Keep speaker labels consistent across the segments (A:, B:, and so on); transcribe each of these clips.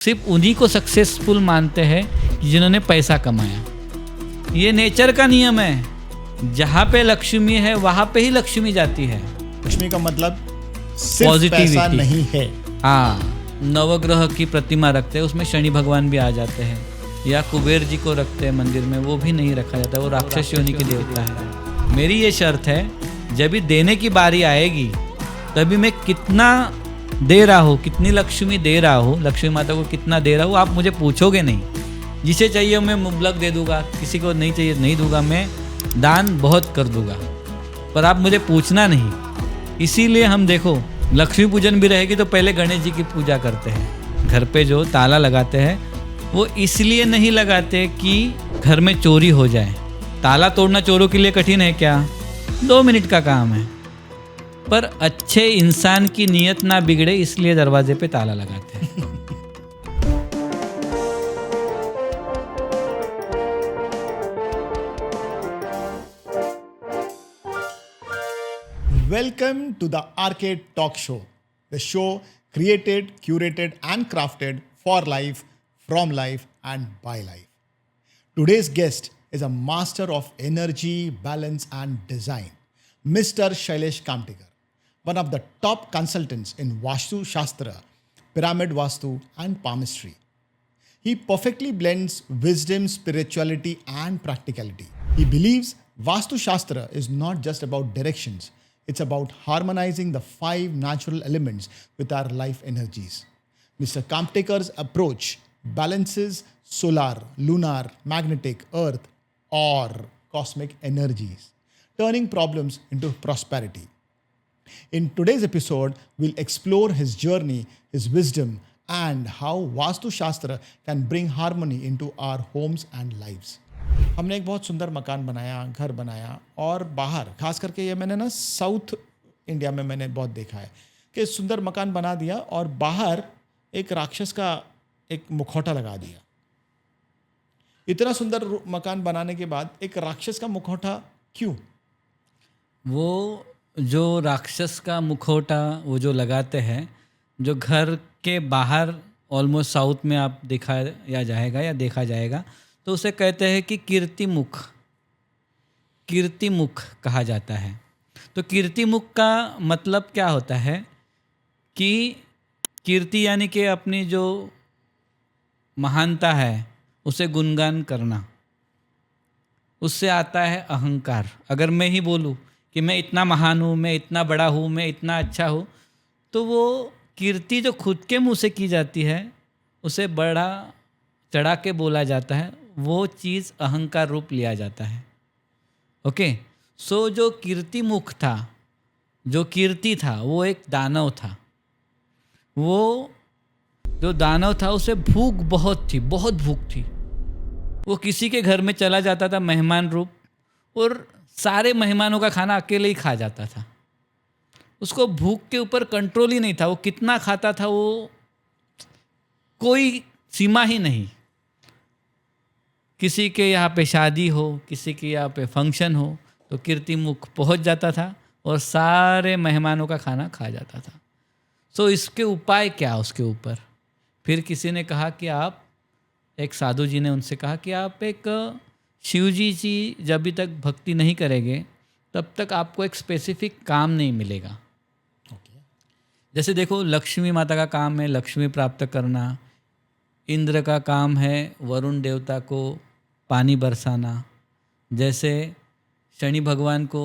A: सिर्फ उन्हीं को सक्सेसफुल मानते हैं जिन्होंने पैसा कमाया। ये नेचर का नियम है, जहाँ पे लक्ष्मी है वहाँ पे ही लक्ष्मी जाती है।
B: लक्ष्मी का मतलब सिर्फ पैसा नहीं है।
A: हाँ, नवग्रह की प्रतिमा रखते हैं, उसमें शनि भगवान भी आ जाते हैं, या कुबेर जी को रखते हैं मंदिर में, वो भी नहीं रखा जाता, वो राक्षस योनि के देवता है। मेरी ये शर्त है, जब भी देने की बारी आएगी तभी मैं कितना दे रहा हूँ, कितनी लक्ष्मी दे रहा हूँ, लक्ष्मी माता को कितना दे रहा हूँ, आप मुझे पूछोगे नहीं। जिसे चाहिए मैं मुबलक दे दूंगा, किसी को नहीं चाहिए नहीं दूंगा, मैं दान बहुत कर दूंगा, पर आप मुझे पूछना नहीं। इसीलिए हम देखो, लक्ष्मी पूजन भी रहेगी तो पहले गणेश जी की पूजा करते हैं। घर पे जो ताला लगाते हैं वो इसलिए नहीं लगाते कि घर में चोरी हो जाए। ताला तोड़ना चोरों के लिए कठिन है क्या? 2 मिनट का काम है। पर अच्छे इंसान की नीयत ना बिगड़े इसलिए दरवाजे पे ताला लगाते हैं।
B: Welcome to the Arcade Talk Show, the show created, curated and crafted for life, from life and by life. Today's guest is a master of energy, balance and design, Mr. Shailesh Kamtekar, one of the top consultants in Vastu Shastra, Pyramid Vastu and Palmistry. He perfectly blends wisdom, spirituality and practicality. He believes Vastu Shastra is not just about directions, it's about harmonizing the 5 natural elements with our life energies. Mr. Kamtekar's approach balances solar, lunar, magnetic, earth or cosmic energies, turning problems into prosperity. In today's episode, we'll explore his journey, his wisdom, and how Vastu Shastra can bring harmony into our homes and lives. हमने एक बहुत सुंदर मकान बनाया, घर बनाया, और बाहर खास करके ये मैंने ना साउथ इंडिया में मैंने बहुत देखा है कि सुंदर मकान बना दिया और बाहर एक राक्षस का एक मुखौटा लगा दिया। इतना सुंदर मकान बनाने के बाद एक राक्षस का मुखौटा क्यों?
A: वो जो राक्षस का मुखौटा वो जो लगाते हैं, जो घर के बाहर ऑलमोस्ट साउथ में आप दिखाया जाएगा या देखा जाएगा, तो उसे कहते हैं कि कीर्तिमुख कहा जाता है। तो कीर्तिमुख का मतलब क्या होता है कि कीर्ति यानी कि अपनी जो महानता है उसे गुणगान करना, उससे आता है अहंकार। अगर मैं ही बोलूँ कि मैं इतना महान हूँ, मैं इतना बड़ा हूँ, मैं इतना अच्छा हूँ, तो वो कीर्ति जो खुद के मुंह से की जाती है उसे बड़ा चढ़ा के बोला जाता है, वो चीज़ अहंकार रूप लिया जाता है। ओके, सो जो कीर्तिमुख था, जो कीर्ति था, वो एक दानव था। वो जो दानव था उसे भूख बहुत थी, बहुत भूख थी। वो किसी के घर में चला जाता था मेहमान रूप, और सारे मेहमानों का खाना अकेले ही खा जाता था। उसको भूख के ऊपर कंट्रोल ही नहीं था, वो कितना खाता था, वो कोई सीमा ही नहीं। किसी के यहाँ पे शादी हो, किसी के यहाँ पे फंक्शन हो, तो कीर्तिमुख पहुँच जाता था और सारे मेहमानों का खाना खा जाता था। सो इसके उपाय क्या उसके ऊपर? फिर किसी ने कहा कि आप, एक साधु जी ने उनसे कहा कि आप एक शिव जी की जब भी तक भक्ति नहीं करेंगे तब तक आपको एक स्पेसिफिक काम नहीं मिलेगा। जैसे देखो, लक्ष्मी माता का काम है लक्ष्मी प्राप्त करना, इंद्र का काम है वरुण देवता को पानी बरसाना, जैसे शनि भगवान को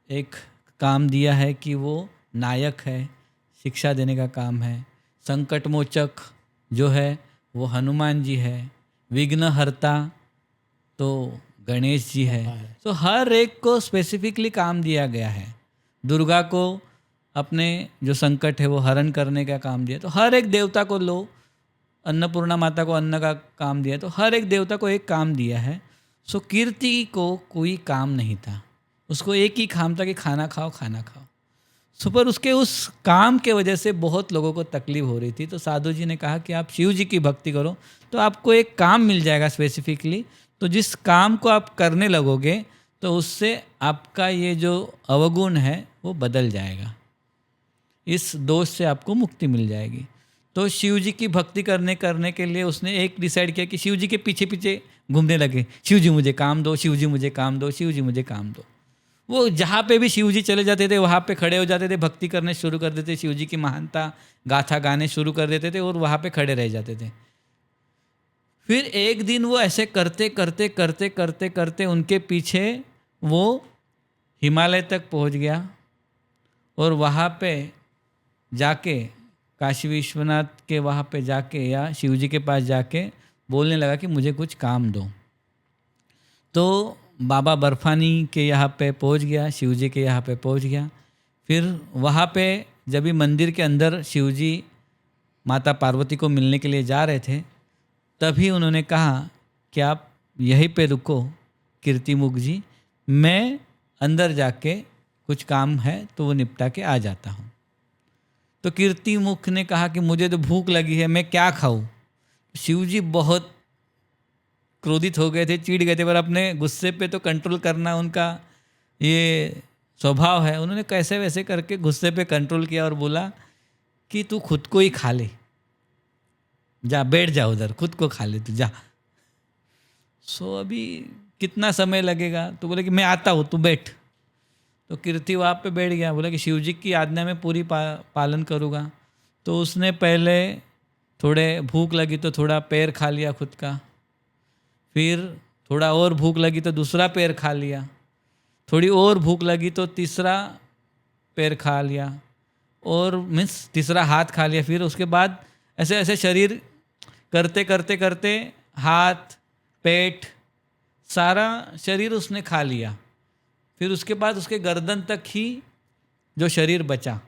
A: एक काम दिया है कि वो नायक है, शिक्षा देने का काम है। संकट मोचक जो है वो हनुमान जी है, विघ्नहर्ता तो गणेश जी है। तो हर एक को स्पेसिफिकली काम दिया गया है। दुर्गा को अपने जो संकट है वो हरण करने का काम दिया, तो हर एक देवता को लो, अन्नपूर्णा माता को अन्न का काम दिया, तो हर एक देवता को एक काम दिया है। सो कीर्ति को कोई काम नहीं था, उसको एक ही काम था कि खाना खाओ खाना खाओ। सो पर उसके उस काम के वजह से बहुत लोगों को तकलीफ हो रही थी। तो साधु जी ने कहा कि आप शिव जी की भक्ति करो तो आपको एक काम मिल जाएगा स्पेसिफिकली, तो जिस काम को आप करने लगोगे तो उससे आपका ये जो अवगुण है वो बदल जाएगा, इस दोष से आपको मुक्ति मिल जाएगी। तो शिव जी की भक्ति करने के लिए उसने एक डिसाइड किया कि शिव जी के पीछे पीछे घूमने लगे, शिव जी मुझे काम दो, शिव जी मुझे काम दो, शिव जी मुझे काम दो। वो जहाँ पे भी शिव जी चले जाते थे वहाँ पे खड़े हो जाते थे, भक्ति करने शुरू कर देते, शिव जी की महानता गाथा गाने शुरू कर देते थे और वहाँ पे खड़े रह जाते थे। फिर एक दिन वो ऐसे करते करते करते करते करते उनके पीछे वो हिमालय तक पहुँच गया और वहाँ पे जाके काशी विश्वनाथ के वहाँ पे जाके या शिव जी के पास जाके बोलने लगा कि मुझे कुछ काम दो। तो बाबा बर्फानी के यहाँ पे पहुँच गया, शिव जी के यहाँ पे पहुँच गया। फिर वहाँ पे जब भी मंदिर के अंदर शिव जी माता पार्वती को मिलने के लिए जा रहे थे, तभी उन्होंने कहा कि आप यहीं पे रुको कीर्तिमुख जी, मैं अंदर जाके कुछ काम है तो वो निपटा के आ जाता हूँ। तो कीर्तिमुख ने कहा कि मुझे तो भूख लगी है, मैं क्या खाऊं। शिव जी बहुत क्रोधित हो गए थे, चिढ़ गए थे, पर अपने गुस्से पे तो कंट्रोल करना उनका ये स्वभाव है। उन्होंने कैसे वैसे करके गुस्से पे कंट्रोल किया और बोला कि तू खुद को ही खा ले, जा बैठ जा उधर, खुद को खा ले तू जा। अभी कितना समय लगेगा, तो बोले कि मैं आता हूँ, तू बैठ। तो कीर्ति वहाँ पे बैठ गया, बोला कि शिव जी की आज्ञा में पूरी पालन करूँगा। तो उसने पहले थोड़े भूख लगी तो थोड़ा पैर खा लिया खुद का, फिर थोड़ा और भूख लगी तो दूसरा पैर खा लिया, थोड़ी और भूख लगी तो तीसरा पैर खा लिया, और मीन्स तीसरा हाथ खा लिया। फिर उसके बाद ऐसे ऐसे शरीर करते करते करते हाथ पेट सारा शरीर उसने खा लिया। फिर उसके बाद उसके गर्दन तक ही जो शरीर बचा,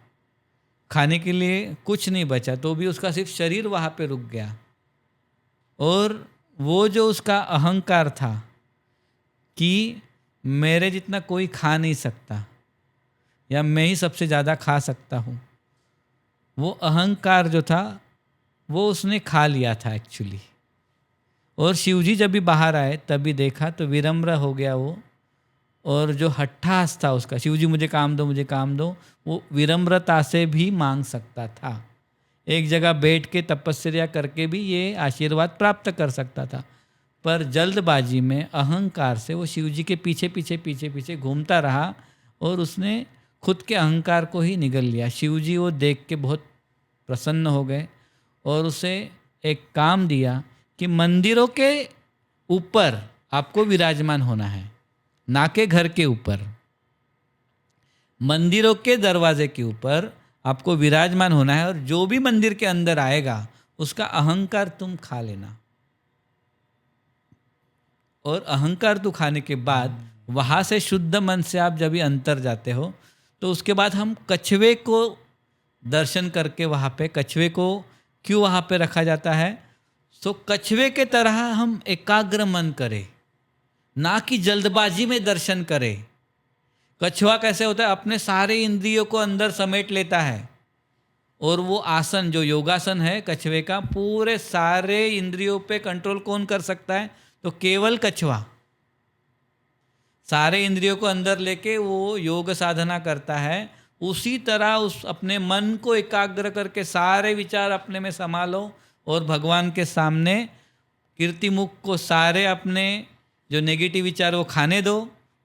A: खाने के लिए कुछ नहीं बचा, तो भी उसका सिर्फ शरीर वहाँ पे रुक गया। और वो जो उसका अहंकार था कि मेरे जितना कोई खा नहीं सकता या मैं ही सबसे ज़्यादा खा सकता हूँ, वो अहंकार जो था वो उसने खा लिया था एक्चुअली। और शिवजी जब भी बाहर आए तभी देखा तो विनम्र हो गया वो, और जो हट्ठास था उसका, शिवजी मुझे काम दो मुझे काम दो, वो विनम्रता से भी मांग सकता था। एक जगह बैठ के तपस्या करके भी ये आशीर्वाद प्राप्त कर सकता था, पर जल्दबाजी में अहंकार से वो शिवजी के पीछे पीछे पीछे पीछे घूमता रहा और उसने खुद के अहंकार को ही निगल लिया। शिवजी वो देख के बहुत प्रसन्न हो गए और उसे एक काम दिया कि मंदिरों के ऊपर आपको विराजमान होना है, ना के घर के ऊपर। मंदिरों के दरवाजे के ऊपर आपको विराजमान होना है, और जो भी मंदिर के अंदर आएगा उसका अहंकार तुम खा लेना। और अहंकार तो खाने के बाद वहाँ से शुद्ध मन से आप जब भी अंतर जाते हो, तो उसके बाद हम कछुए को दर्शन करके, वहाँ पे कछुए को क्यों वहाँ पे रखा जाता है, तो कछुए के तरह हम एकाग्र मन करें, ना कि जल्दबाजी में दर्शन करें। कछुआ कैसे होता है, अपने सारे इंद्रियों को अंदर समेट लेता है, और वो आसन जो योगासन है कछुए का, पूरे सारे इंद्रियों पे कंट्रोल कौन कर सकता है, तो केवल कछुआ। सारे इंद्रियों को अंदर लेके वो योग साधना करता है। उसी तरह उस अपने मन को एकाग्र करके सारे विचार अपने में संभालो और भगवान के सामने कीर्तिमुख को सारे अपने जो नेगेटिव विचार वो खाने दो।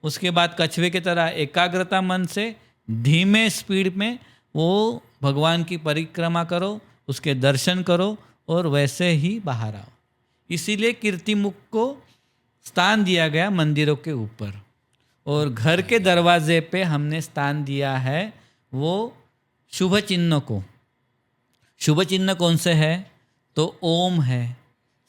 A: उसके बाद कछुए की तरह एकाग्रता मन से धीमे स्पीड में वो भगवान की परिक्रमा करो, उसके दर्शन करो और वैसे ही बाहर आओ। इसीलिए कीर्तिमुख को स्थान दिया गया मंदिरों के ऊपर, और घर के दरवाजे पे हमने स्थान दिया है वो शुभ चिन्ह को। शुभ चिन्ह कौन से है, तो ओम है,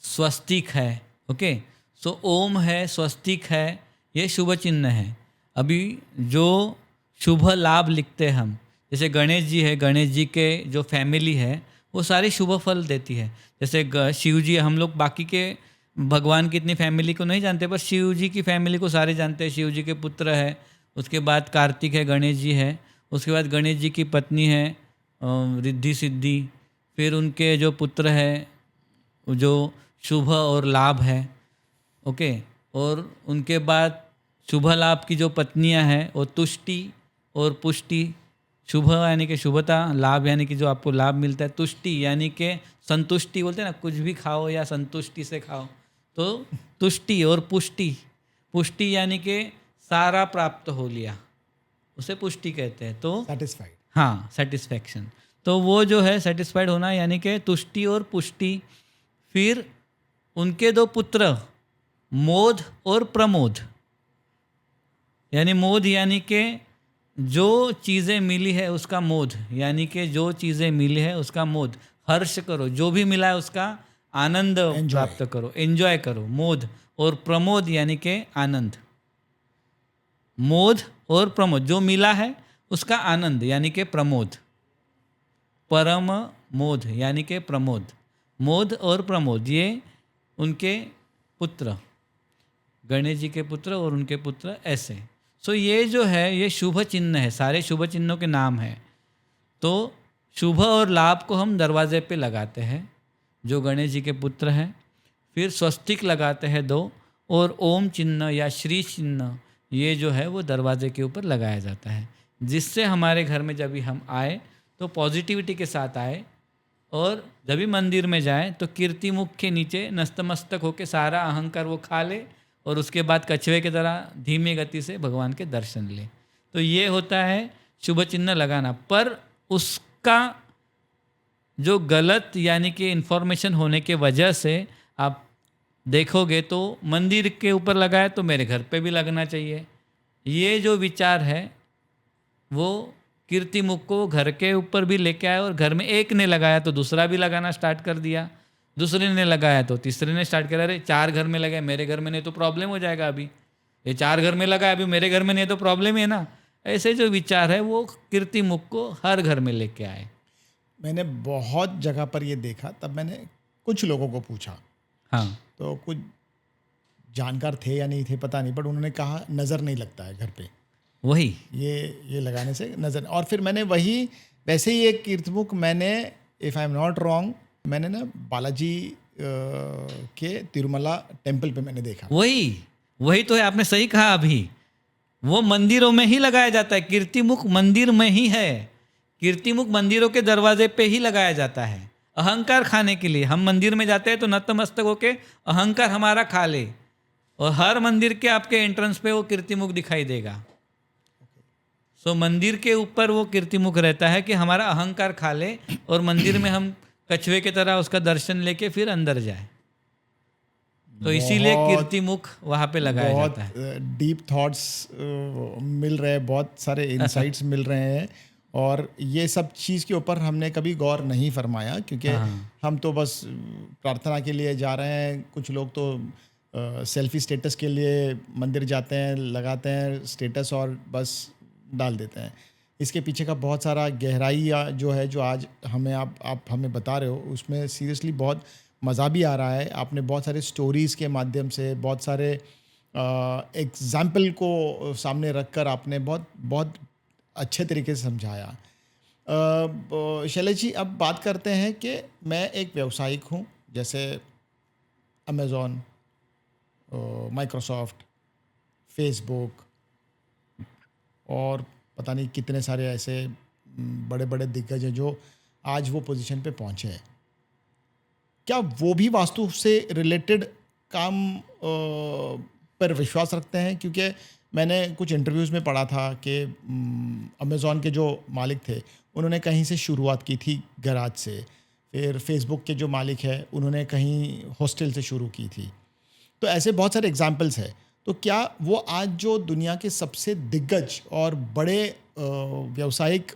A: स्वस्तिक है। ओके, सो ओम है, स्वस्तिक है, ये शुभ चिन्ह है। अभी जो शुभ लाभ लिखते हम, जैसे गणेश जी है, गणेश जी के जो फैमिली है वो सारी शुभ फल देती है। जैसे शिव जी, हम लोग बाकी के भगवान की इतनी फैमिली को नहीं जानते, पर शिव जी की फैमिली को सारे जानते हैं। शिव जी के पुत्र है, उसके बाद कार्तिक है, गणेश जी है, उसके बाद गणेश जी की पत्नी है रिद्धि सिद्धि, फिर उनके जो पुत्र है जो शुभ और लाभ है। ओके, और उनके बाद शुभ लाभ की जो पत्नियां हैं वो तुष्टि और पुष्टि, शुभ यानी कि शुभता, लाभ यानी कि जो आपको लाभ मिलता है, तुष्टि यानी कि संतुष्टि बोलते हैं ना, कुछ भी खाओ या संतुष्टि से खाओ, तो तुष्टि। और पुष्टि, पुष्टि यानी कि सारा प्राप्त हो लिया, उसे पुष्टि कहते हैं। तो
B: सेटिस्फाइड।
A: हाँ, सेटिस्फैक्शन। तो वो जो है सेटिस्फाइड होना यानी कि तुष्टि और पुष्टि। फिर उनके दो पुत्र मोद और प्रमोद, यानी मोद यानी कि जो चीज़ें मिली है उसका मोद, यानी कि जो चीज़ें मिली है उसका मोद, हर्ष करो, जो भी मिला है उसका आनंद प्राप्त करो, एंजॉय करो, मोद। और प्रमोद यानी कि आनंद। मोद और प्रमोद, जो मिला है उसका आनंद यानी कि प्रमोद। परम मोद यानी कि प्रमोद। मोद और प्रमोद ये उनके पुत्र, गणेश जी के पुत्र और उनके पुत्र ऐसे। सो ये जो है ये शुभ चिन्ह है, सारे शुभ चिन्हों के नाम हैं। तो शुभ और लाभ को हम दरवाजे पे लगाते हैं, जो गणेश जी के पुत्र हैं। फिर स्वस्तिक लगाते हैं 2, और ओम चिन्ह या श्री चिन्ह ये जो है वो दरवाजे के ऊपर लगाया जाता है, जिससे हमारे घर में जब भी हम आए तो पॉजिटिविटी के साथ आए। और जब भी मंदिर में जाए तो कीर्ति मुख के नीचे नतमस्तक होकर सारा अहंकार वो खा ले, और उसके बाद कछुए की तरह धीमी गति से भगवान के दर्शन ले। तो ये होता है शुभ चिन्ह लगाना। पर उसका जो गलत यानी कि इन्फॉर्मेशन होने के वजह से आप देखोगे तो मंदिर के ऊपर लगाए तो मेरे घर पे भी लगना चाहिए, ये जो विचार है वो कीर्ति मुख को घर के ऊपर भी लेके आए, और घर में एक ने लगाया तो दूसरा भी लगाना स्टार्ट कर दिया, दूसरे ने लगाया तो तीसरे ने स्टार्ट किया। अरे 4 घर में लगे, मेरे घर में नहीं तो प्रॉब्लम हो जाएगा, अभी ये 4 घर में लगा, अभी मेरे घर में नहीं तो प्रॉब्लम है ना। ऐसे जो विचार है वो कीर्ति मुख को हर घर में लेके आए।
B: मैंने बहुत जगह पर ये देखा, तब मैंने कुछ लोगों को पूछा,
A: हाँ,
B: तो कुछ जानकार थे या नहीं थे पता नहीं, बट उन्होंने कहा नज़र नहीं लगता है घर पे
A: वही
B: ये लगाने से नज़र। और फिर मैंने वैसे ही एक कीर्तमुख मैंने, if I am not wrong, मैंने ना बालाजी के तिरुमला टेम्पल पे मैंने देखा।
A: वही तो है, आपने सही कहा। अभी वो मंदिरों में ही लगाया जाता है, कीर्तिमुख मंदिर में ही है। कीर्तिमुख मंदिरों के दरवाजे पे ही लगाया जाता है, अहंकार खाने के लिए। हम मंदिर में जाते हैं तो नतमस्तक होके अहंकार हमारा खा ले, और हर मंदिर के आपके एंट्रेंस पे वो कीर्तिमुख दिखाई देगा। सो मंदिर के ऊपर वो कीर्तिमुख रहता है कि हमारा अहंकार खा ले, और मंदिर में हम कछुए की तरह उसका दर्शन लेके फिर अंदर जाए। तो इसीलिए कीर्तिमुख वहाँ पे लगाया जाता है।
B: बहुत डीप थॉट्स मिल रहे हैं, बहुत सारे इंसाइट्स मिल रहे हैं, और ये सब चीज़ के ऊपर हमने कभी गौर नहीं फरमाया, क्योंकि हम तो बस प्रार्थना के लिए जा रहे हैं। कुछ लोग तो सेल्फी स्टेटस के लिए मंदिर जाते हैं, लगाते हैं स्टेटस और बस डाल देते हैं। इसके पीछे का बहुत सारा गहराई जो है, जो आज आप हमें बता रहे हो, उसमें सीरियसली बहुत मज़ा भी आ रहा है। आपने बहुत सारे स्टोरीज़ के माध्यम से, बहुत सारे एग्जाम्पल को सामने रखकर आपने बहुत अच्छे तरीके से समझाया। शैलेश जी, अब बात करते हैं कि मैं एक व्यावसायिक हूँ, जैसे अमेज़ॉन, माइक्रोसॉफ्ट, फेसबुक और पता नहीं कितने सारे ऐसे बड़े बड़े दिग्गज हैं जो आज वो पोजीशन पे पहुँचे हैं। क्या वो भी वास्तु से रिलेटेड काम पर विश्वास रखते हैं? क्योंकि मैंने कुछ इंटरव्यूज़ में पढ़ा था कि अमेज़ॉन के जो मालिक थे उन्होंने कहीं से शुरुआत की थी, गैराज से। फिर फेसबुक के जो मालिक है उन्होंने कहीं हॉस्टल से शुरू की थी। तो ऐसे बहुत सारे एग्जाम्पल्स हैं। तो क्या वो आज जो दुनिया के सबसे दिग्गज और बड़े व्यावसायिक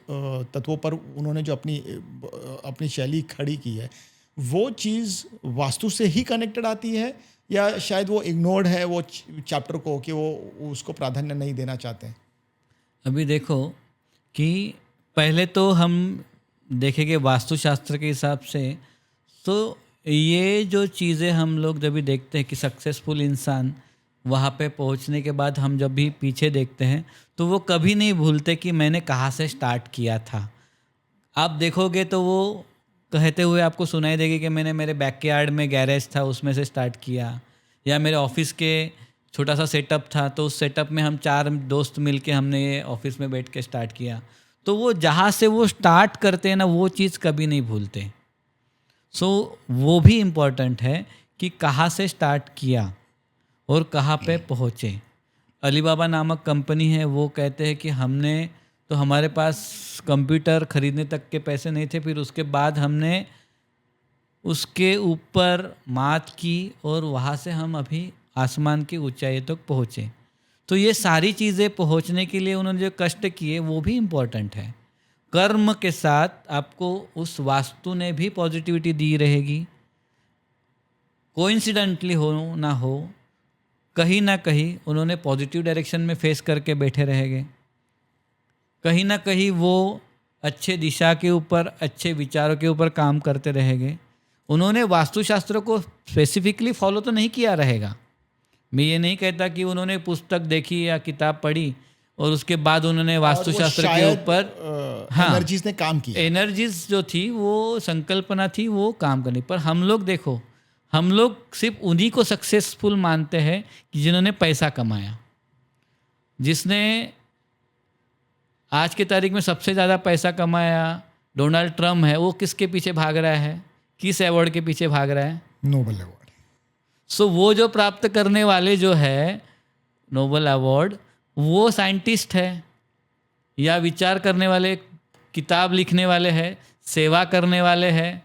B: तत्वों पर उन्होंने जो अपनी शैली खड़ी की है, वो चीज़ वास्तु से ही कनेक्टेड आती है, या शायद वो इग्नोर्ड है वो चैप्टर को, कि वो उसको प्राधान्य नहीं देना चाहते हैं?
A: अभी देखो कि पहले तो हम देखेंगे वास्तुशास्त्र के हिसाब से, तो ये जो चीज़ें हम लोग जब भी देखते हैं कि सक्सेसफुल इंसान वहाँ पे पहुँचने के बाद हम जब भी पीछे देखते हैं तो वो कभी नहीं भूलते कि मैंने कहाँ से स्टार्ट किया था। आप देखोगे तो वो कहते हुए आपको सुनाई देगी कि मैंने मेरे बैकयार्ड में गैरेज था उसमें से स्टार्ट किया, या मेरे ऑफिस के छोटा सा सेटअप था तो उस सेटअप में हम 4 दोस्त मिलके हमने ये ऑफिस में बैठ के स्टार्ट किया। तो वो जहाँ से वो स्टार्ट करते हैं ना वो चीज़ कभी नहीं भूलते। सो वो भी इम्पोर्टेंट है कि कहाँ से स्टार्ट किया और कहाँ पे पहुँचे। अलीबाबा नामक कंपनी है, वो कहते हैं कि हमने तो हमारे पास कंप्यूटर खरीदने तक के पैसे नहीं थे, फिर उसके बाद हमने उसके ऊपर मात की और वहाँ से हम अभी आसमान की ऊंचाई तक पहुँचे। तो ये सारी चीज़ें पहुँचने के लिए उन्होंने जो कष्ट किए वो भी इम्पोर्टेंट है। कर्म के साथ आपको उस वास्तु ने भी पॉजिटिविटी दी रहेगी। कोइंसिडेंटली हो ना हो, कहीं ना कहीं उन्होंने पॉजिटिव डायरेक्शन में फेस करके बैठे रहेंगे। कहीं ना कहीं वो अच्छे दिशा के ऊपर, अच्छे विचारों के ऊपर काम करते रहेंगे। उन्होंने वास्तुशास्त्र को स्पेसिफिकली फॉलो तो नहीं किया रहेगा। मैं ये नहीं कहता कि उन्होंने पुस्तक देखी या किताब पढ़ी और उसके बाद उन्होंने वास्तुशास्त्र के ऊपर
B: एनर्जीज ने काम किया।
A: एनर्जीज जो थी वो संकल्पना थी वो काम करनी। पर हम लोग देखो, हम लोग सिर्फ उन्हीं को सक्सेसफुल मानते हैं कि जिन्होंने पैसा कमाया। जिसने आज के तारीख में सबसे ज़्यादा पैसा कमाया डोनाल्ड ट्रम्प है, वो किसके पीछे भाग रहा है? किस अवार्ड के पीछे भाग रहा है?
B: Nobel award.
A: सो वो जो प्राप्त करने वाले जो है नोबेल अवार्ड, वो साइंटिस्ट है या विचार करने वाले, किताब लिखने वाले हैं, सेवा करने वाले हैं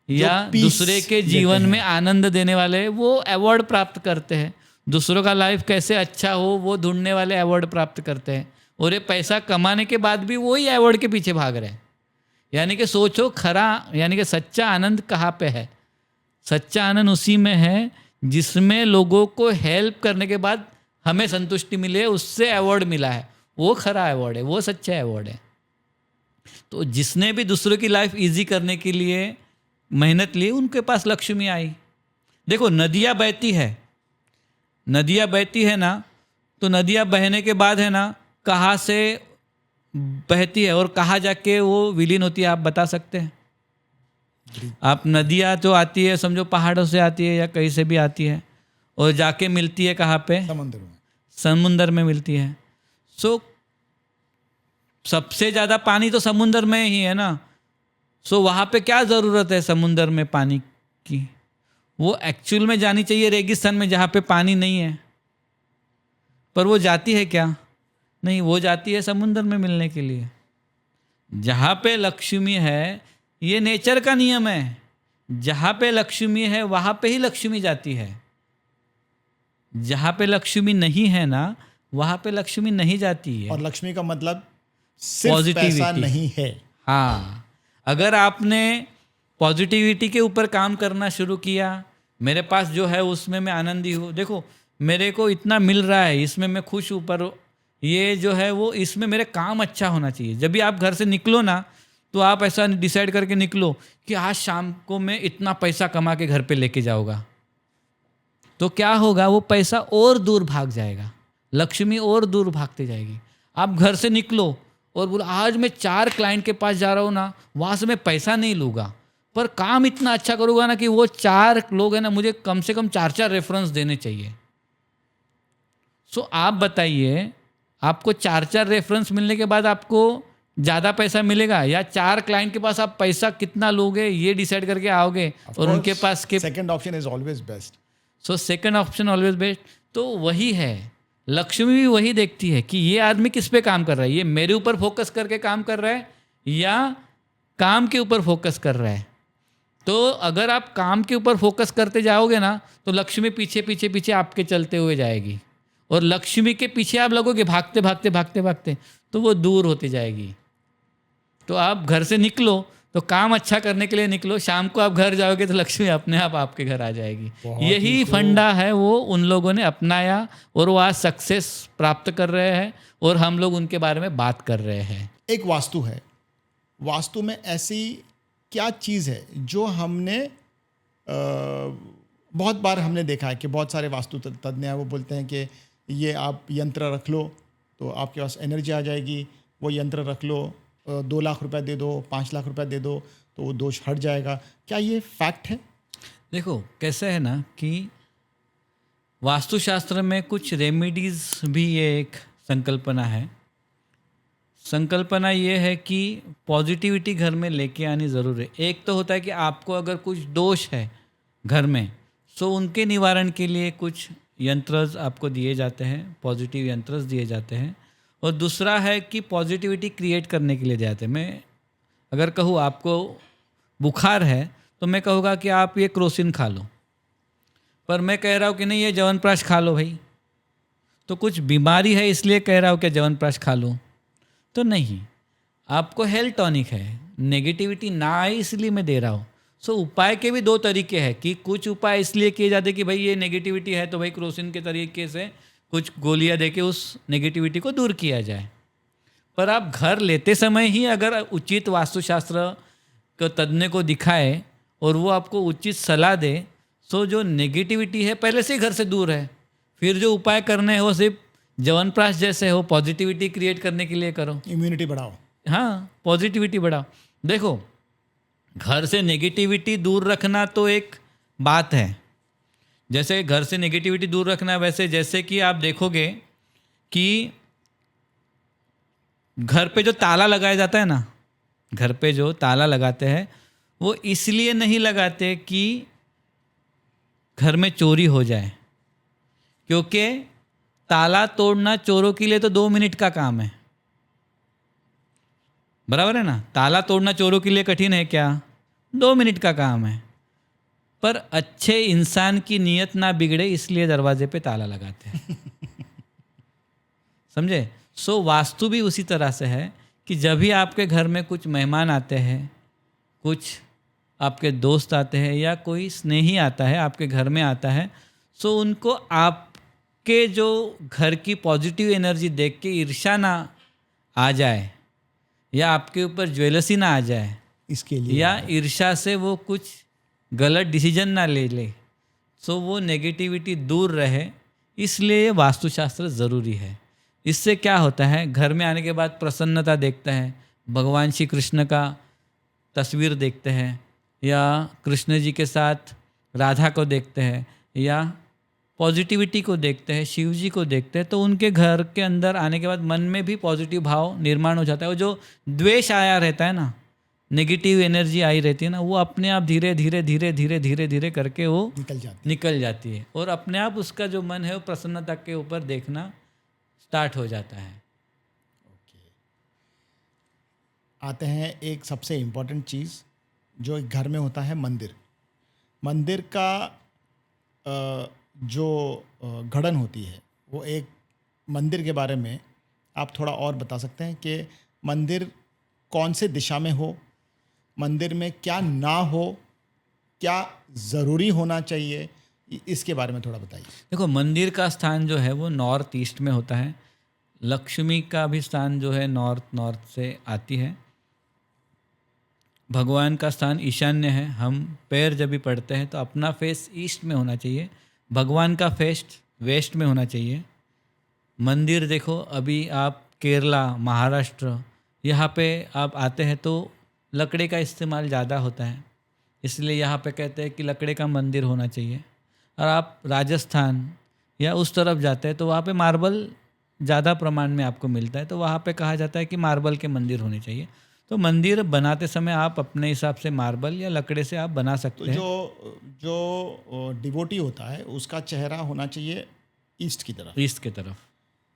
A: या दूसरे के जीवन में आनंद देने वाले, वो अवार्ड प्राप्त करते हैं। दूसरों का लाइफ कैसे अच्छा हो वो ढूंढने वाले अवार्ड प्राप्त करते हैं। और ये पैसा कमाने के बाद भी वही अवार्ड के पीछे भाग रहे हैं। यानी कि सोचो, खरा यानी कि सच्चा आनंद कहाँ पे है? सच्चा आनंद उसी में है जिसमें लोगों को हेल्प करने के बाद हमें संतुष्टि मिले, उससे अवार्ड मिला है। वो खरा अवार्ड है, वो सच्चा अवार्ड है। तो जिसने भी दूसरों की लाइफ इजी करने के लिए मेहनत ली, उनके पास लक्ष्मी आई। देखो, नदियाँ बहती है, नदियाँ बहती है ना, तो नदियाँ बहने के बाद है ना, कहाँ से बहती है और कहाँ जाके वो विलीन होती है, आप बता सकते हैं? आप नदियाँ जो आती है समझो पहाड़ों से आती है या कहीं से भी आती है और जाके मिलती है कहाँ पे?
B: समुद्र में।
A: समुद्र में मिलती है। सो सबसे ज़्यादा पानी तो समुद्र में ही है ना। सो वहाँ पे क्या ज़रूरत है समुद्र में पानी की? वो एक्चुअल में जानी चाहिए रेगिस्तान में जहाँ पे पानी नहीं है। पर वो जाती है क्या? नहीं, वो जाती है समुद्र में मिलने के लिए। जहाँ पे लक्ष्मी है, ये नेचर का नियम है, जहाँ पे लक्ष्मी है वहाँ पे ही लक्ष्मी जाती है। जहाँ पे लक्ष्मी नहीं है ना, वहाँ पे लक्ष्मी नहीं जाती है।
B: और लक्ष्मी का मतलब सिर्फ पैसा नहीं है।
A: हाँ, अगर आपने पॉजिटिविटी के ऊपर काम करना शुरू किया, मेरे पास जो है उसमें मैं आनंदी हूँ, देखो मेरे को इतना मिल रहा है, इसमें मैं खुश हूँ, पर ये जो है वो इसमें मेरे काम अच्छा होना चाहिए। जब भी आप घर से निकलो ना, तो आप ऐसा डिसाइड करके निकलो कि आज शाम को मैं इतना पैसा कमा के घर पे लेके जाऊँगा। तो क्या होगा? वो पैसा और दूर भाग जाएगा, लक्ष्मी और दूर भागती जाएगी। आप घर से निकलो और बोलो आज मैं 4 क्लाइंट के पास जा रहा हूँ ना, वहाँ से मैं पैसा नहीं लूँगा, पर काम इतना अच्छा करूँगा ना कि वो 4 लोग हैं ना, मुझे कम से कम 4-4 रेफरेंस देने चाहिए। सो आप बताइए, आपको 4-4 रेफरेंस मिलने के बाद आपको ज़्यादा पैसा मिलेगा या 4 क्लाइंट के पास आप पैसा कितना लोगे ये डिसाइड करके आओगे और उनके पास के
B: second option is always best.
A: So second option always best. तो वही है, लक्ष्मी भी वही देखती है कि ये आदमी किस पे काम कर रहा है, ये मेरे ऊपर फोकस करके काम कर रहा है या काम के ऊपर फोकस कर रहा है। तो अगर आप काम के ऊपर फोकस करते जाओगे ना, तो लक्ष्मी पीछे पीछे पीछे आपके चलते हुए जाएगी और लक्ष्मी के पीछे आप लगोगे भागते भागते भागते भागते, तो वो दूर होती जाएगी। तो आप घर से निकलो तो काम अच्छा करने के लिए निकलो, शाम को आप घर जाओगे तो लक्ष्मी अपने आप आपके घर आ जाएगी। यही फंडा है वो उन लोगों ने अपनाया और वो आज सक्सेस प्राप्त कर रहे हैं और हम लोग उनके बारे में बात कर रहे हैं।
B: एक वास्तु है, वास्तु में ऐसी क्या चीज़ है जो हमने बहुत बार हमने देखा है कि बहुत सारे वास्तु तज्ञ हैं, वो बोलते हैं कि ये आप यंत्र रख लो तो आपके पास एनर्जी आ जाएगी, वो यंत्र रख लो, 2 लाख रुपए दे दो, 5 लाख रुपए दे दो तो वो दोष हट जाएगा। क्या ये फैक्ट है?
A: देखो कैसे है ना कि वास्तुशास्त्र में कुछ रेमेडीज भी ये एक संकल्पना है। संकल्पना ये है कि पॉजिटिविटी घर में लेके आनी ज़रूर है। एक तो होता है कि आपको अगर कुछ दोष है घर में, सो उनके निवारण के लिए कुछ यंत्र आपको दिए जाते हैं, पॉजिटिव यंत्र दिए जाते हैं। और दूसरा है कि पॉजिटिविटी क्रिएट करने के लिए दिए जाते हैं। मैं अगर कहूँ आपको बुखार है तो मैं कहूँगा कि आप ये क्रोसिन खा लो, पर मैं कह रहा हूँ कि नहीं ये च्यवनप्राश खा लो भाई, तो कुछ बीमारी है इसलिए कह रहा हूँ कि च्यवनप्राश खा लो, तो नहीं। आपको हेल्थ टॉनिक है, नेगेटिविटी ना आए इसलिए मैं दे रहा हूँ। सो उपाय के भी दो तरीके हैं कि कुछ उपाय इसलिए किए जाते कि भाई ये नेगेटिविटी है तो भाई क्रोसिन के तरीके से कुछ गोलियां दे के उस नेगेटिविटी को दूर किया जाए। पर आप घर लेते समय ही अगर उचित वास्तुशास्त्र को तज्ञ को दिखाए और वो आपको उचित सलाह दे, सो जो नेगेटिविटी है पहले से ही घर से दूर है। फिर जो उपाय करने हैं वो सिर्फ च्यवनप्राश जैसे हो, पॉजिटिविटी क्रिएट करने के लिए करो,
B: इम्यूनिटी बढ़ाओ।
A: हाँ पॉजिटिविटी बढ़ाओ। देखो घर से नेगेटिविटी दूर रखना तो एक बात है, जैसे घर से नेगेटिविटी दूर रखना, वैसे जैसे कि आप देखोगे कि घर पे जो ताला लगाया जाता है ना, घर पे जो ताला लगाते हैं वो इसलिए नहीं लगाते कि घर में चोरी हो जाए, क्योंकि ताला तोड़ना चोरों के लिए तो 2 मिनट का काम है, बराबर है ना। ताला तोड़ना चोरों के लिए कठिन है क्या? 2 मिनट का काम है। पर अच्छे इंसान की नीयत ना बिगड़े इसलिए दरवाजे पे ताला लगाते हैं। समझे? सो वास्तु भी उसी तरह से है कि जब भी आपके घर में कुछ मेहमान आते हैं, कुछ आपके दोस्त आते हैं या कोई स्नेही आता है आपके घर में आता है, सो उनको आपके जो घर की पॉजिटिव एनर्जी देख के ईर्ष्या ना आ जाए या आपके ऊपर ज्वेलसी ना आ जाए,
B: इसके लिए
A: या ईर्ष्या से वो कुछ गलत डिसीजन ना ले ले, सो वो नेगेटिविटी दूर रहे, इसलिए ये वास्तुशास्त्र ज़रूरी है। इससे क्या होता है, घर में आने के बाद प्रसन्नता देखते हैं, भगवान श्री कृष्ण का तस्वीर देखते हैं या कृष्ण जी के साथ राधा को देखते हैं या पॉजिटिविटी को देखते हैं, शिव जी को देखते हैं, तो उनके घर के अंदर आने के बाद मन में भी पॉजिटिव भाव निर्माण हो जाता है। वो जो द्वेष आया रहता है ना, नेगेटिव एनर्जी आई रहती है ना, वो अपने आप धीरे धीरे धीरे धीरे धीरे धीरे करके वो निकल जाती है और अपने आप उसका जो मन है वो प्रसन्नता के ऊपर देखना स्टार्ट हो जाता है।
B: आते हैं एक सबसे इम्पोर्टेंट चीज़ जो एक घर में होता है, मंदिर। मंदिर का जो गढ़न होती है, वो एक मंदिर के बारे में आप थोड़ा और बता सकते हैं कि मंदिर कौन से दिशा में हो, मंदिर में क्या ना हो, क्या ज़रूरी होना चाहिए, इसके बारे में थोड़ा बताइए।
A: देखो मंदिर का स्थान जो है वो नॉर्थ ईस्ट में होता है, लक्ष्मी का भी स्थान जो है नॉर्थ से आती है, भगवान का स्थान ईशान्य है। हम पैर जब भी पढ़ते हैं तो अपना फेस ईस्ट में होना चाहिए, भगवान का फेस वेस्ट में होना चाहिए। मंदिर देखो अभी आप केरला, महाराष्ट्र, यहाँ पे आप आते हैं तो लकड़े का इस्तेमाल ज़्यादा होता है, इसलिए यहाँ पे कहते हैं कि लकड़े का मंदिर होना चाहिए। और आप राजस्थान या उस तरफ जाते हैं तो वहाँ पे मार्बल ज़्यादा प्रमाण में आपको मिलता है, तो वहाँ पे कहा जाता है कि मार्बल के मंदिर होने चाहिए। तो मंदिर बनाते समय आप अपने हिसाब से मार्बल या लकड़े से आप बना सकते हैं।
B: जो डिवोटी होता है उसका चेहरा होना चाहिए ईस्ट की तरफ,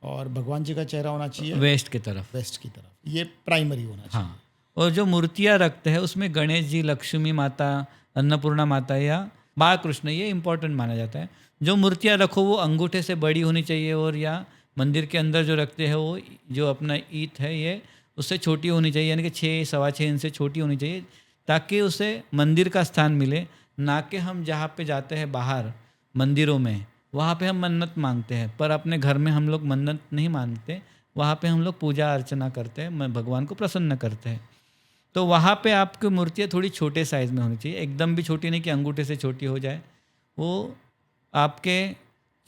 B: और भगवान जी का चेहरा होना चाहिए वेस्ट की तरफ। ये प्राइमरी होना चाहिए।
A: हाँ, और जो मूर्तियाँ रखते हैं उसमें गणेश जी, लक्ष्मी माता, अन्नपूर्णा माता या बाल कृष्ण, ये इम्पोर्टेंट माना जाता है। जो मूर्तियाँ रखो वो अंगूठे से बड़ी होनी चाहिए, और या मंदिर के अंदर जो रखते हैं वो जो अपना ईट है ये उससे छोटी होनी चाहिए, यानी कि 6 सवा 6 इंच से छोटी होनी चाहिए, ताकि उसे मंदिर का स्थान मिले। ना कि हम जहाँ पे जाते हैं बाहर मंदिरों में, वहाँ पे हम मन्नत मांगते हैं, पर अपने घर में हम लोग मन्नत नहीं मांगते, वहाँ पे हम लोग पूजा अर्चना करते हैं, भगवान को प्रसन्न करते हैं। तो वहाँ पे आपकी मूर्तियाँ थोड़ी छोटे साइज़ में होनी चाहिए, एकदम भी छोटी नहीं कि अंगूठे से छोटी हो जाए। वो आपके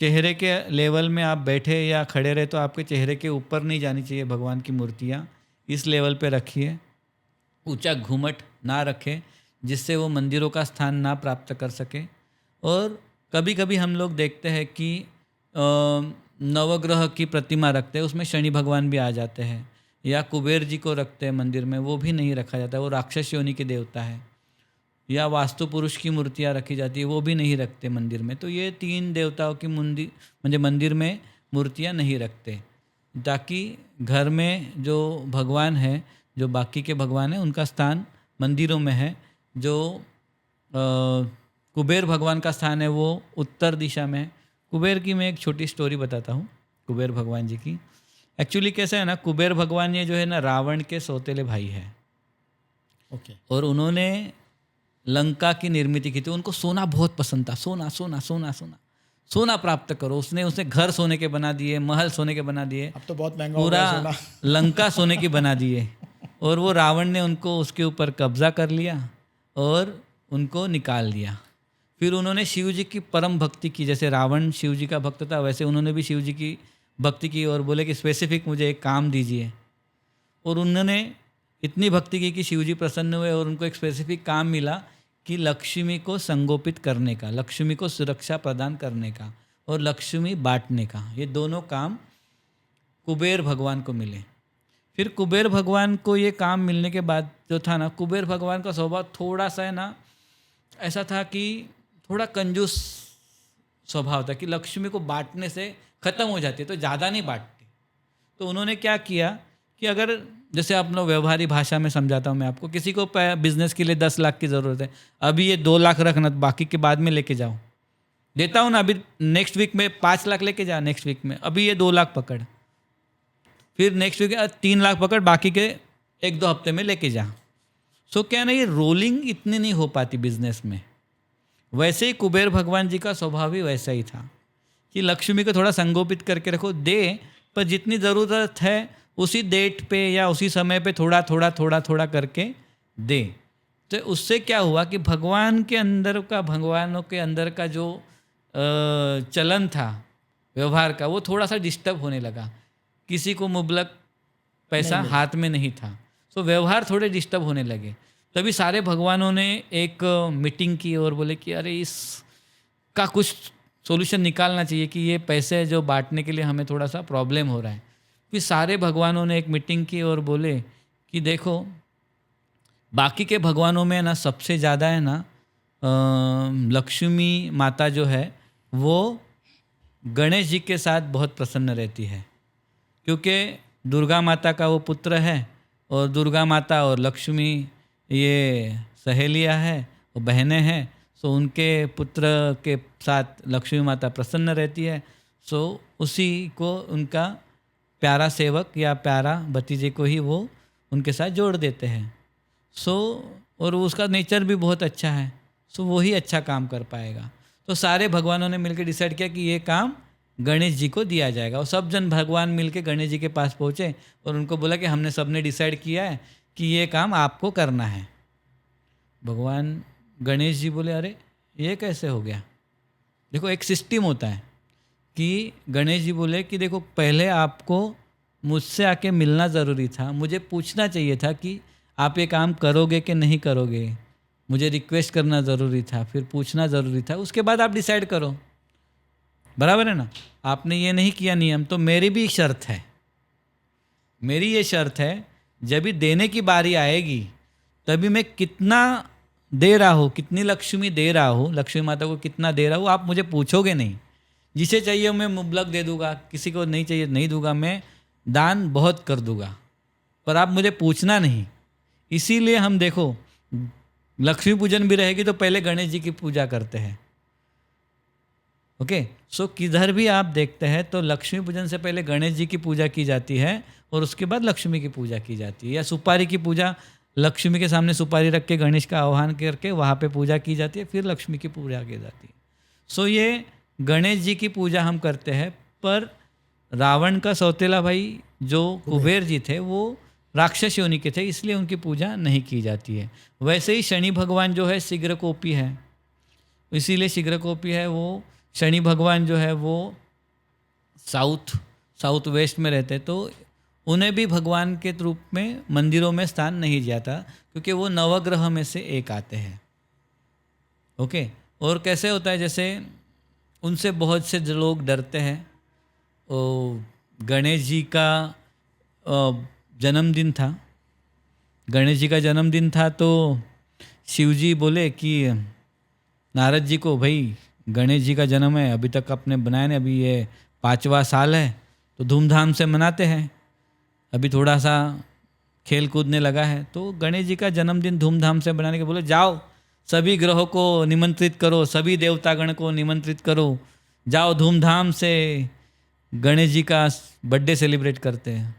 A: चेहरे के लेवल में आप बैठे या खड़े रहे तो आपके चेहरे के ऊपर नहीं जानी चाहिए भगवान की मूर्तियाँ, इस लेवल पे रखिए। ऊंचा घूमट ना रखें जिससे वो मंदिरों का स्थान ना प्राप्त कर सके। और कभी कभी हम लोग देखते हैं कि नवग्रह की प्रतिमा रखते हैं, उसमें शनि भगवान भी आ जाते हैं, या कुबेर जी को रखते हैं मंदिर में, वो भी नहीं रखा जाता, वो राक्षस योनि के देवता है। या वास्तु पुरुष की मूर्तियाँ रखी जाती है, वो भी नहीं रखते मंदिर में। तो ये 3 देवताओं की मंदिर में मूर्तियाँ नहीं रखते, ताकि घर में जो भगवान है, जो बाकी के भगवान हैं, उनका स्थान मंदिरों में है। जो कुबेर भगवान का स्थान है वो उत्तर दिशा में है। कुबेर की मैं एक छोटी स्टोरी बताता हूँ, कुबेर भगवान जी की। एक्चुअली कैसा है ना, कुबेर भगवान ये जो है ना रावण के सौतेले भाई है।
B: ओके।
A: और उन्होंने लंका की निर्मित की थी। उनको सोना बहुत पसंद था, सोना सोना सोना सोना सोना प्राप्त करो। उसने घर सोने के बना दिए, महल सोने के बना दिए,
B: अब तो बहुत महंगा हो गया
A: पूरा
B: सोना।
A: लंका सोने की बना दिए। और वो रावण ने उनको उसके ऊपर कब्जा कर लिया और उनको निकाल दिया। फिर उन्होंने शिव जी की परम भक्ति की। जैसे रावण शिव जी का भक्त था, वैसे उन्होंने भी शिव जी की भक्ति की और बोले कि स्पेसिफिक मुझे एक काम दीजिए। और उन्होंने इतनी भक्ति की कि शिव जी प्रसन्न हुए और उनको एक स्पेसिफिक काम मिला कि लक्ष्मी को संगोपित करने का, लक्ष्मी को सुरक्षा प्रदान करने का और लक्ष्मी बांटने का। ये दोनों काम कुबेर भगवान को मिले। फिर कुबेर भगवान को ये काम मिलने के बाद जो था ना, कुबेर भगवान का स्वभाव थोड़ा सा है ना ऐसा था कि थोड़ा कंजूस स्वभाव था, कि लक्ष्मी को बांटने से ख़त्म हो जाती है, तो ज़्यादा नहीं बांटते। तो उन्होंने क्या किया कि अगर जैसे आप लोग व्यवहारिक भाषा में समझाता हूँ मैं आपको, किसी को बिजनेस के लिए 10 लाख की ज़रूरत है, अभी ये 2 लाख रखना, बाकी के बाद में लेके जाओ। देता हूँ ना, अभी नेक्स्ट वीक में 5 लाख लेके जा, नेक्स्ट वीक में अभी ये 2 लाख पकड़, फिर नेक्स्ट वीक 3 लाख पकड़, बाकी के 1-2 हफ्ते में लेके जा। सो क्या ना, ये रोलिंग इतनी नहीं हो पाती बिजनेस में। वैसे ही कुबेर भगवान जी का स्वभाव भी वैसा ही था कि लक्ष्मी को थोड़ा संगोपित करके रखो, दे, पर जितनी ज़रूरत है उसी डेट पे या उसी समय पे थोड़ा थोड़ा थोड़ा थोड़ा करके दे। तो उससे क्या हुआ कि भगवान के अंदर का, भगवानों के अंदर का जो चलन था व्यवहार का, वो थोड़ा सा डिस्टर्ब होने लगा। किसी को मुबलक पैसा हाथ में नहीं था, तो व्यवहार थोड़े डिस्टर्ब होने लगे। तभी सारे भगवानों ने एक मीटिंग की और बोले कि अरे इसका कुछ सॉल्यूशन निकालना चाहिए कि ये पैसे जो बांटने के लिए हमें थोड़ा सा प्रॉब्लम हो रहा है। फिर सारे भगवानों ने एक मीटिंग की और बोले कि देखो, बाकी के भगवानों में ना सबसे ज़्यादा है ना लक्ष्मी माता जो है वो गणेश जी के साथ बहुत प्रसन्न रहती है, क्योंकि दुर्गा माता का वो पुत्र है और दुर्गा माता और लक्ष्मी ये सहेलियाँ हैं और बहनें हैं। सो उनके पुत्र के साथ लक्ष्मी माता प्रसन्न रहती है। सो उसी को उनका प्यारा सेवक या प्यारा भतीजे को ही वो उनके साथ जोड़ देते हैं। सो और उसका नेचर भी बहुत अच्छा है, सो वही अच्छा काम कर पाएगा। तो सारे भगवानों ने मिलकर डिसाइड किया कि ये काम गणेश जी को दिया जाएगा। और सब जन भगवान मिलके गणेश जी के पास पहुँचे और उनको बोला कि हमने सबने डिसाइड किया है कि ये काम आपको करना है। भगवान गणेश जी बोले अरे ये कैसे हो गया। देखो एक सिस्टम होता है कि गणेश जी बोले कि देखो पहले आपको मुझसे आके मिलना ज़रूरी था, मुझे पूछना चाहिए था कि आप ये काम करोगे कि नहीं करोगे, मुझे रिक्वेस्ट करना ज़रूरी था, फिर पूछना ज़रूरी था, उसके बाद आप डिसाइड करो। बराबर है ना। आपने ये नहीं किया नियम, तो मेरी भी शर्त है, मेरी ये शर्त है, जब भी देने की बारी आएगी तभी मैं कितना दे रहा हूँ, कितनी लक्ष्मी दे रहा हूँ, लक्ष्मी माता को कितना दे रहा हूँ, आप मुझे पूछोगे नहीं। जिसे चाहिए मैं मुबलक दे दूंगा, किसी को नहीं चाहिए नहीं दूंगा, मैं दान बहुत कर दूंगा, पर आप मुझे पूछना नहीं। इसीलिए हम देखो लक्ष्मी पूजन भी रहेगी तो पहले गणेश जी की पूजा करते हैं। ओके, सो किधर भी आप देखते हैं तो लक्ष्मी पूजन से पहले गणेश जी की पूजा की जाती है और उसके बाद लक्ष्मी की पूजा की जाती है। या सुपारी की पूजा, लक्ष्मी के सामने सुपारी रख के गणेश का आह्वान करके वहाँ पे पूजा की जाती है, फिर लक्ष्मी की पूजा की जाती है। सो ये गणेश जी की पूजा हम करते हैं। पर रावण का सौतेला भाई जो कुबेर जी थे वो राक्षस योनि के थे, इसलिए उनकी पूजा नहीं की जाती है। वैसे ही शनि भगवान जो है शीघ्रकोपी है, इसीलिए शीघ्रकोपी है। वो शनि भगवान जो है वो साउथ वेस्ट में रहते, तो उन्हें भी भगवान के रूप में मंदिरों में स्थान नहीं दिया था, क्योंकि वो नवग्रह में से एक आते हैं। ओके, और कैसे होता है, जैसे उनसे बहुत से लोग डरते हैं। गणेश जी का जन्मदिन था, गणेश जी का जन्मदिन था, तो शिव जी बोले कि नारद जी को, भाई गणेश जी का जन्म है, अभी तक आपने बनाया नहीं, अभी ये 5वां साल है, तो धूमधाम से मनाते हैं, अभी थोड़ा सा खेल कूदने लगा है। तो गणेश जी का जन्मदिन धूमधाम से बनाने के बोले, जाओ सभी ग्रहों को निमंत्रित करो, सभी देवतागण को निमंत्रित करो, जाओ धूमधाम से गणेश जी का बर्थडे सेलिब्रेट करते हैं।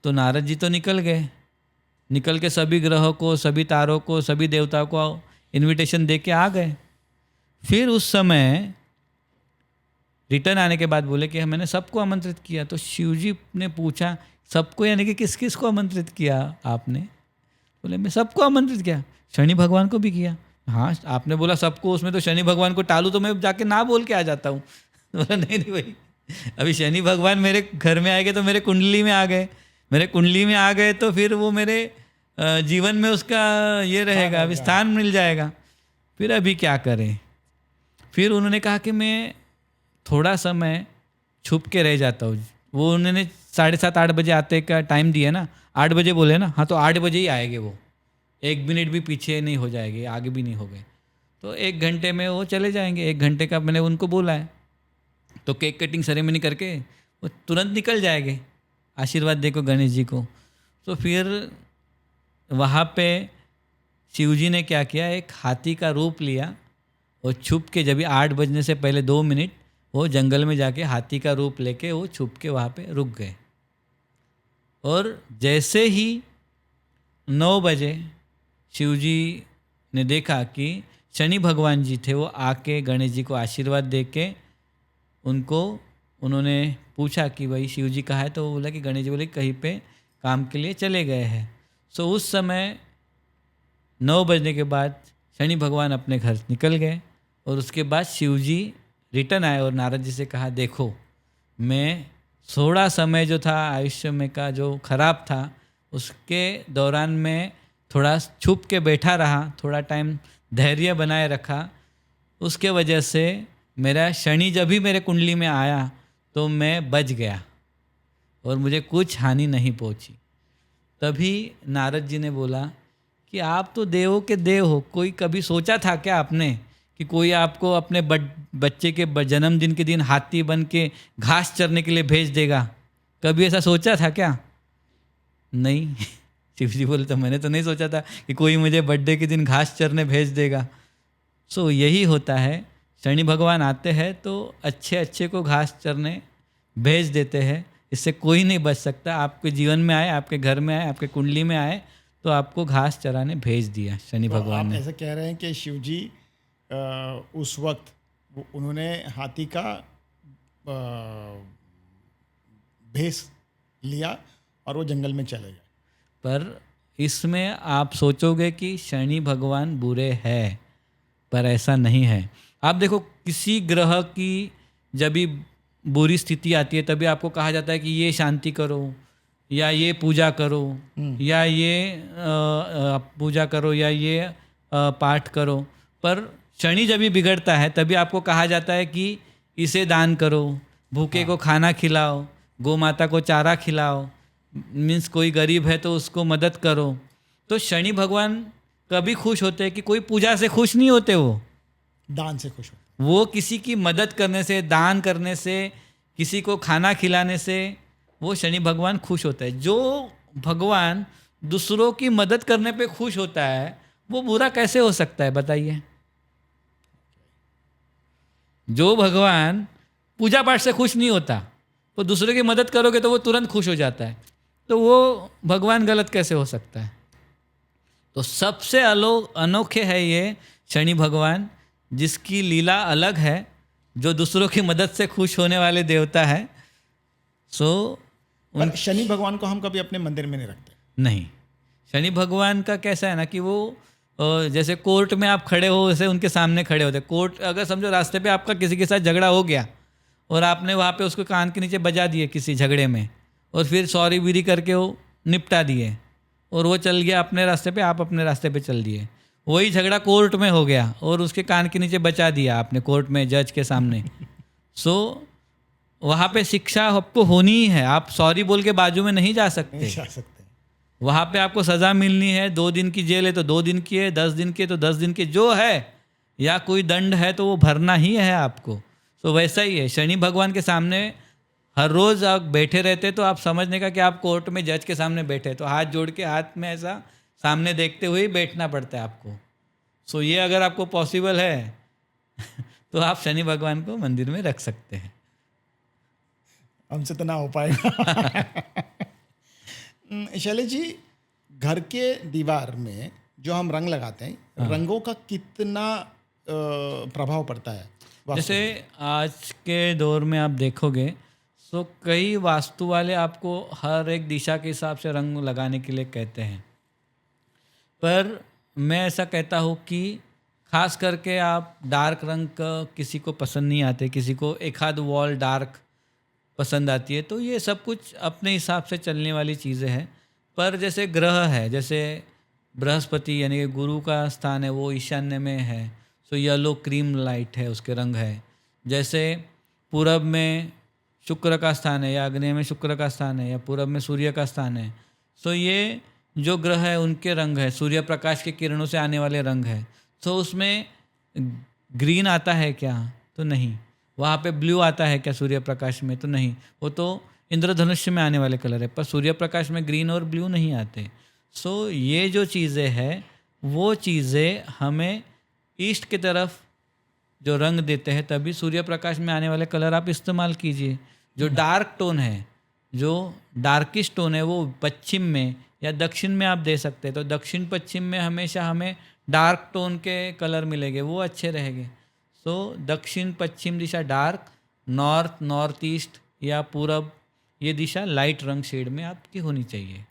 A: तो नारद जी तो निकल के सभी ग्रहों को, सभी तारों को, सभी देवताओं को इनविटेशन दे के आ गए। फिर उस समय रिटर्न आने के बाद बोले कि मैंने सबको आमंत्रित किया। तो शिव जी ने पूछा, सबको यानी कि किस किस को आमंत्रित किया आपने? बोले मैं सबको आमंत्रित किया, शनि भगवान को भी किया। हाँ आपने बोला सबको, उसमें तो शनि भगवान को टालू तो मैं जाके ना बोल के आ जाता हूँ। बोला नहीं नहीं भाई, अभी शनि भगवान मेरे घर में आएंगे तो मेरे कुंडली में आ गए, मेरे कुंडली में आ गए तो फिर वो मेरे जीवन में उसका ये रहेगा, अभी स्थान मिल जाएगा। फिर अभी क्या करें? फिर उन्होंने कहा कि मैं थोड़ा समय छुप के रह जाता हूँ। वो उन्होंने 7:30-8 बजे आते का टाइम दिया ना, 8 बजे बोले ना, हाँ तो 8 बजे ही आएंगे वो, 1 मिनट भी पीछे नहीं हो जाएंगे, आगे भी नहीं हो गए, तो 1 घंटे में वो चले जाएंगे। 1 घंटे का मैंने उनको बोला है, तो केक कटिंग सेरेमनी करके वो तुरंत निकल जाएंगे आशीर्वाद देखो गणेश जी को। तो फिर वहाँ पे शिव जी ने क्या किया, एक हाथी का रूप लिया और छुप के, जब 8 बजने से पहले 2 मिनट वो जंगल में जाके हाथी का रूप लेके वो छुप के वहाँ पे रुक गए। और जैसे ही 9 बजे शिव जी ने देखा कि शनि भगवान जी थे, वो आके गणेश जी को आशीर्वाद दे के उन्होंने पूछा कि भाई शिव जी कहाँ है? तो वो बोला कि गणेश जी बोले कहीं पे काम के लिए चले गए हैं। सो उस समय 9 बजने के बाद शनि भगवान अपने घर निकल गए और उसके बाद शिव जी रिटर्न आए और नारद जी से कहा, देखो मैं थोड़ा समय जो था आयुष्य में का जो खराब था, उसके दौरान मैं थोड़ा छुप के बैठा रहा, थोड़ा टाइम धैर्य बनाए रखा, उसके वजह से मेरा शनि जब भी मेरे कुंडली में आया तो मैं बच गया और मुझे कुछ हानि नहीं पहुंची। तभी नारद जी ने बोला कि आप तो देवों के देव हो, कोई कभी सोचा था क्या आपने कि कोई आपको अपने बच्चे के जन्मदिन के दिन हाथी बन के घास चरने के लिए भेज देगा? कभी ऐसा सोचा था क्या? नहीं। शिव जी बोले तो मैंने तो नहीं सोचा था कि कोई मुझे बर्थडे के दिन घास चरने भेज देगा। सो यही होता है, शनि भगवान आते हैं तो अच्छे अच्छे को घास चरने भेज देते हैं, इससे कोई नहीं बच सकता। आपके जीवन में आए, आपके घर में आए, आपके कुंडली में आए तो आपको घास चराने भेज दिया शनि भगवान ने।
B: ऐसा कह रहे हैं कि शिव जी उस वक्त उन्होंने हाथी का भेष लिया और वो जंगल में चले गए।
A: पर इसमें आप सोचोगे कि शनि भगवान बुरे हैं, पर ऐसा नहीं है। आप देखो किसी ग्रह की जब भी बुरी स्थिति आती है तभी आपको कहा जाता है कि ये शांति करो या ये पूजा करो या ये पूजा करो या ये पाठ करो। पर शनि जब भी बिगड़ता है तभी आपको कहा जाता है कि इसे दान करो, भूखे को खाना खिलाओ, गौ माता को चारा खिलाओ, मीन्स कोई गरीब है तो उसको मदद करो। तो शनि भगवान कभी खुश होते हैं कि कोई पूजा से खुश नहीं होते, वो
B: दान से खुश होते,
A: वो किसी की मदद करने से, दान करने से, किसी को खाना खिलाने से वो शनि भगवान खुश होता है। जो भगवान दूसरों की मदद करने पे खुश होता है वो बुरा कैसे हो सकता है बताइए? जो भगवान पूजा पाठ से खुश नहीं होता, वो दूसरों की मदद करोगे तो वो तुरंत खुश हो जाता है, तो वो भगवान गलत कैसे हो सकता है? तो सबसे अनोखे है ये शनि भगवान, जिसकी लीला अलग है, जो दूसरों की मदद से खुश होने वाले देवता है।
B: शनि भगवान को हम कभी अपने मंदिर में नहीं रखते।
A: नहीं, शनि भगवान का कैसा है ना कि वो जैसे कोर्ट में आप खड़े हो वैसे उनके सामने खड़े होते। कोर्ट अगर समझो रास्ते पे आपका किसी के साथ झगड़ा हो गया और आपने वहाँ पे उसको कान के नीचे बजा दिए किसी झगड़े में और फिर सॉरी वीरी करके वो निपटा दिए और वो चल गया अपने रास्ते पे, आप अपने रास्ते पे चल दिए, वही झगड़ा कोर्ट में हो गया और उसके कान के नीचे बचा दिया आपने कोर्ट में जज के सामने। वहाँ पे शिक्षा आपको होनी ही है, आप सॉरी बोल के बाजू में नहीं जा सकते। वहाँ पे आपको सज़ा मिलनी है, 2 दिन की जेल है तो 2 दिन की है, 10 दिन की है तो 10 दिन की जो है, या कोई दंड है तो वो भरना ही है आपको। तो वैसा ही है, शनि भगवान के सामने हर रोज़ आप बैठे रहते तो आप समझने का कि आप कोर्ट में जज के सामने बैठे, तो हाथ जोड़ के हाथ में ऐसा सामने देखते हुए ही बैठना पड़ता है आपको। सो ये अगर आपको पॉसिबल है तो आप शनि भगवान को मंदिर में रख सकते हैं।
B: हमसे तो ना हो पाएगा। शैलेश जी, घर के दीवार में जो हम रंग लगाते हैं, रंगों का कितना प्रभाव पड़ता है वास्तु
A: जैसे
B: में?
A: आज के दौर में आप देखोगे तो कई वास्तु वाले आपको हर एक दिशा के हिसाब से रंग लगाने के लिए कहते हैं, पर मैं ऐसा कहता हूँ कि खास करके आप डार्क रंग का किसी को पसंद नहीं आते, किसी को एक आध वॉल डार्क पसंद आती है, तो ये सब कुछ अपने हिसाब से चलने वाली चीज़ें हैं। पर जैसे ग्रह है, जैसे बृहस्पति यानी कि गुरु का स्थान है, वो ईशान्य में है, सो येलो क्रीम लाइट है, उसके रंग है। जैसे पूरब में शुक्र का स्थान है, या आग्नेय में शुक्र का स्थान है, या पूरब में सूर्य का स्थान है, सो ये जो ग्रह है उनके रंग है, सूर्य प्रकाश के किरणों से आने वाले रंग है। तो उसमें ग्रीन आता है क्या? तो नहीं। वहाँ पे ब्लू आता है क्या सूर्य प्रकाश में? तो नहीं। वो तो इंद्रधनुष्य में आने वाले कलर है, पर सूर्य प्रकाश में ग्रीन और ब्लू नहीं आते। सो ये जो चीज़ें हैं वो चीज़ें हमें ईस्ट की तरफ जो रंग देते हैं, तभी सूर्य प्रकाश में आने वाले कलर आप इस्तेमाल कीजिए। जो डार्क टोन है, जो डार्किश टोन है, वो पश्चिम में या दक्षिण में आप दे सकते हैं। तो दक्षिण पश्चिम में हमेशा हमें डार्क टोन के कलर मिलेंगे, वो अच्छे रहेंगे। सो दक्षिण पश्चिम दिशा डार्क, नॉर्थ नॉर्थ ईस्ट या पूरब, ये दिशा लाइट रंग शेड में आपकी होनी चाहिए।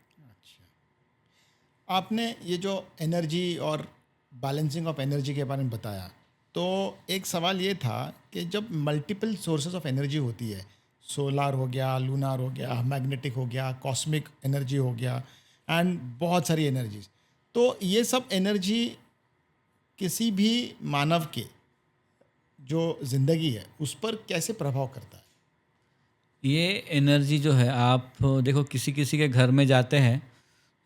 B: आपने ये जो एनर्जी और बैलेंसिंग ऑफ एनर्जी के बारे में बताया, तो एक सवाल ये था कि जब मल्टीपल सोर्सेज ऑफ एनर्जी होती है, सोलार हो गया, लूनार हो गया, मैग्नेटिक हो गया, कॉस्मिक एनर्जी हो गया, एंड बहुत सारी एनर्जीज, तो ये सब एनर्जी किसी भी मानव के जो ज़िंदगी है उस पर कैसे प्रभाव करता है?
A: ये एनर्जी जो है, आप देखो किसी किसी के घर में जाते हैं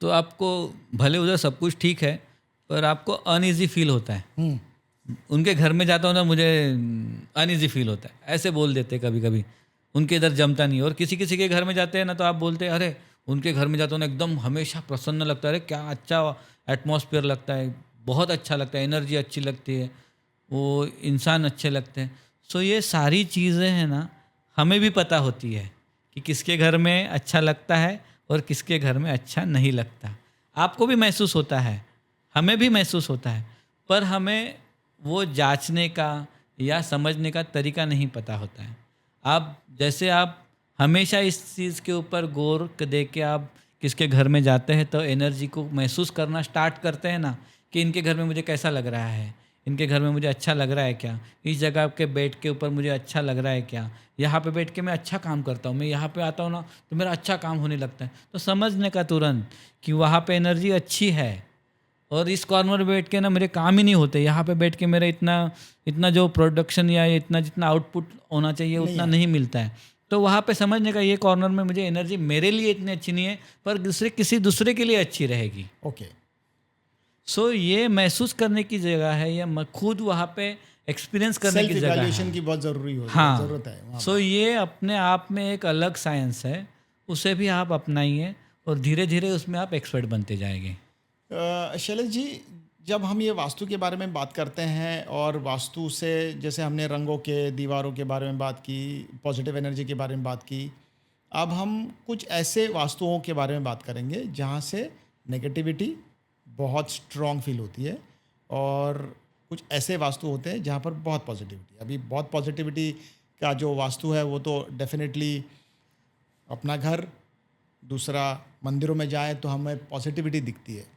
A: तो आपको भले उधर सब कुछ ठीक है, पर आपको अनईजी फील होता है। उनके घर में जाता हूँ ना, मुझे अनईजी फील होता है, ऐसे बोल देते कभी कभी। उनके इधर जमता नहीं। और किसी किसी के घर में जाते हैं ना, तो आप बोलते हैं अरे उनके घर में जाता हूँ ना, एकदम हमेशा प्रसन्न लगता है, अरे क्या अच्छा एटमॉस्फेयर लगता है, बहुत अच्छा लगता है, एनर्जी अच्छी लगती है, वो इंसान अच्छे लगते हैं। सो ये सारी चीज़ें हैं ना, हमें भी पता होती है कि किसके घर में अच्छा लगता है और किसके घर में अच्छा नहीं लगता। आपको भी महसूस होता है, हमें भी महसूस होता है, पर हमें वो जांचने का या समझने का तरीका नहीं पता होता है। आप जैसे आप हमेशा इस चीज़ के ऊपर गौर दे के आप किसके घर में जाते हैं तो एनर्जी को महसूस करना स्टार्ट करते हैं ना, कि इनके घर में मुझे कैसा लग रहा है, इनके घर में मुझे अच्छा लग रहा है क्या, इस जगह के बेड के ऊपर मुझे अच्छा लग रहा है क्या, यहाँ पे बैठ के मैं अच्छा काम करता हूँ, मैं यहाँ पे आता हूँ ना तो मेरा अच्छा काम होने लगता है। तो समझने का तुरंत कि वहाँ पे एनर्जी अच्छी है, और इस कॉर्नर में बैठ के ना मेरे काम ही नहीं होते, यहाँ पे बैठ के मेरा इतना जो प्रोडक्शन या इतना जितना आउटपुट होना चाहिए उतना नहीं मिलता है। तो वहाँ पे समझने का, ये कॉर्नर में मुझे एनर्जी मेरे लिए इतनी अच्छी नहीं है, पर किसी दूसरे के लिए अच्छी रहेगी।
B: ओके।
A: सो ये महसूस करने की जगह है, या खुद वहाँ पे एक्सपीरियंस करने
B: सेल्फ
A: की जगह
B: इवैल्यूएशन
A: है।
B: की बहुत ज़रूरी होती है,
A: हाँ,
B: ज़रूरत है वहाँ
A: सो ये अपने आप में एक अलग साइंस है, उसे भी आप अपनाइए और धीरे धीरे उसमें आप एक्सपर्ट बनते जाएंगे।
B: शैलेश जी, जब हम ये वास्तु के बारे में बात करते हैं, और वास्तु से जैसे हमने रंगों के, दीवारों के बारे में बात की, पॉजिटिव एनर्जी के बारे में बात की, अब हम कुछ ऐसे वास्तुओं के बारे में बात करेंगे जहाँ से नेगेटिविटी बहुत स्ट्रॉन्ग फील होती है, और कुछ ऐसे वास्तु होते हैं जहाँ पर बहुत पॉजिटिविटी। अभी बहुत पॉजिटिविटी का जो वास्तु है वो तो डेफिनेटली अपना घर, दूसरा मंदिरों में जाए तो हमें पॉजिटिविटी दिखती है।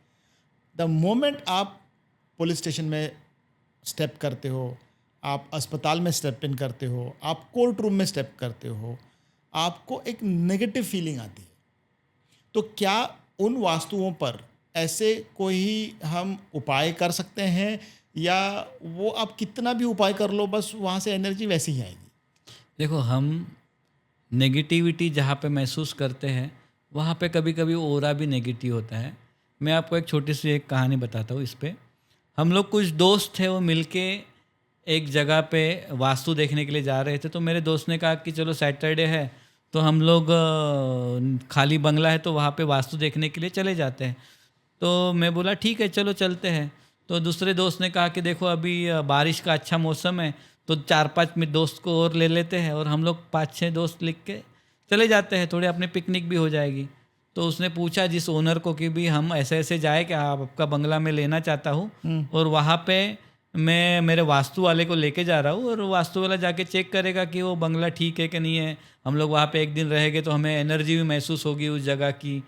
B: द मोमेंट आप पुलिस स्टेशन में स्टेप करते हो, आप अस्पताल में स्टेप इन करते हो, आप कोर्ट रूम में स्टेप करते हो, आपको एक नेगेटिव फीलिंग आती है। तो क्या उन वास्तुओं पर ऐसे कोई हम उपाय कर सकते हैं, या वो आप कितना भी उपाय कर लो बस वहाँ से एनर्जी वैसी ही आएगी?
A: देखो, हम नेगेटिविटी जहाँ पे महसूस करते हैं वहाँ पे कभी कभी ओरा भी नेगेटिव होता है। मैं आपको एक छोटी सी एक कहानी बताता हूँ इस पे। हम लोग कुछ दोस्त थे, वो मिलके एक जगह पे वास्तु देखने के लिए जा रहे थे। तो मेरे दोस्त ने कहा कि चलो सैटरडे है तो हम लोग खाली बंगला है तो वहाँ पे वास्तु देखने के लिए चले जाते हैं। तो मैं बोला ठीक है चलो चलते हैं। तो दूसरे दोस्त ने कहा कि देखो अभी बारिश का अच्छा मौसम है तो 4-5 में दोस्त को और ले लेते हैं और हम लोग 5-6 दोस्त लिख के चले जाते हैं, थोड़े अपने पिकनिक भी हो जाएगी। तो उसने पूछा जिस ओनर को कि भी हम ऐसे ऐसे जाए कि आपका बंगला मैं लेना चाहता हूँ और वहाँ पे मैं मेरे वास्तु वाले को लेके जा रहा हूँ और वास्तु वाला जाके चेक करेगा कि वो बंगला ठीक है कि नहीं है। हम लोग वहाँ पे एक दिन रहेंगे तो हमें एनर्जी भी महसूस होगी उस जगह की,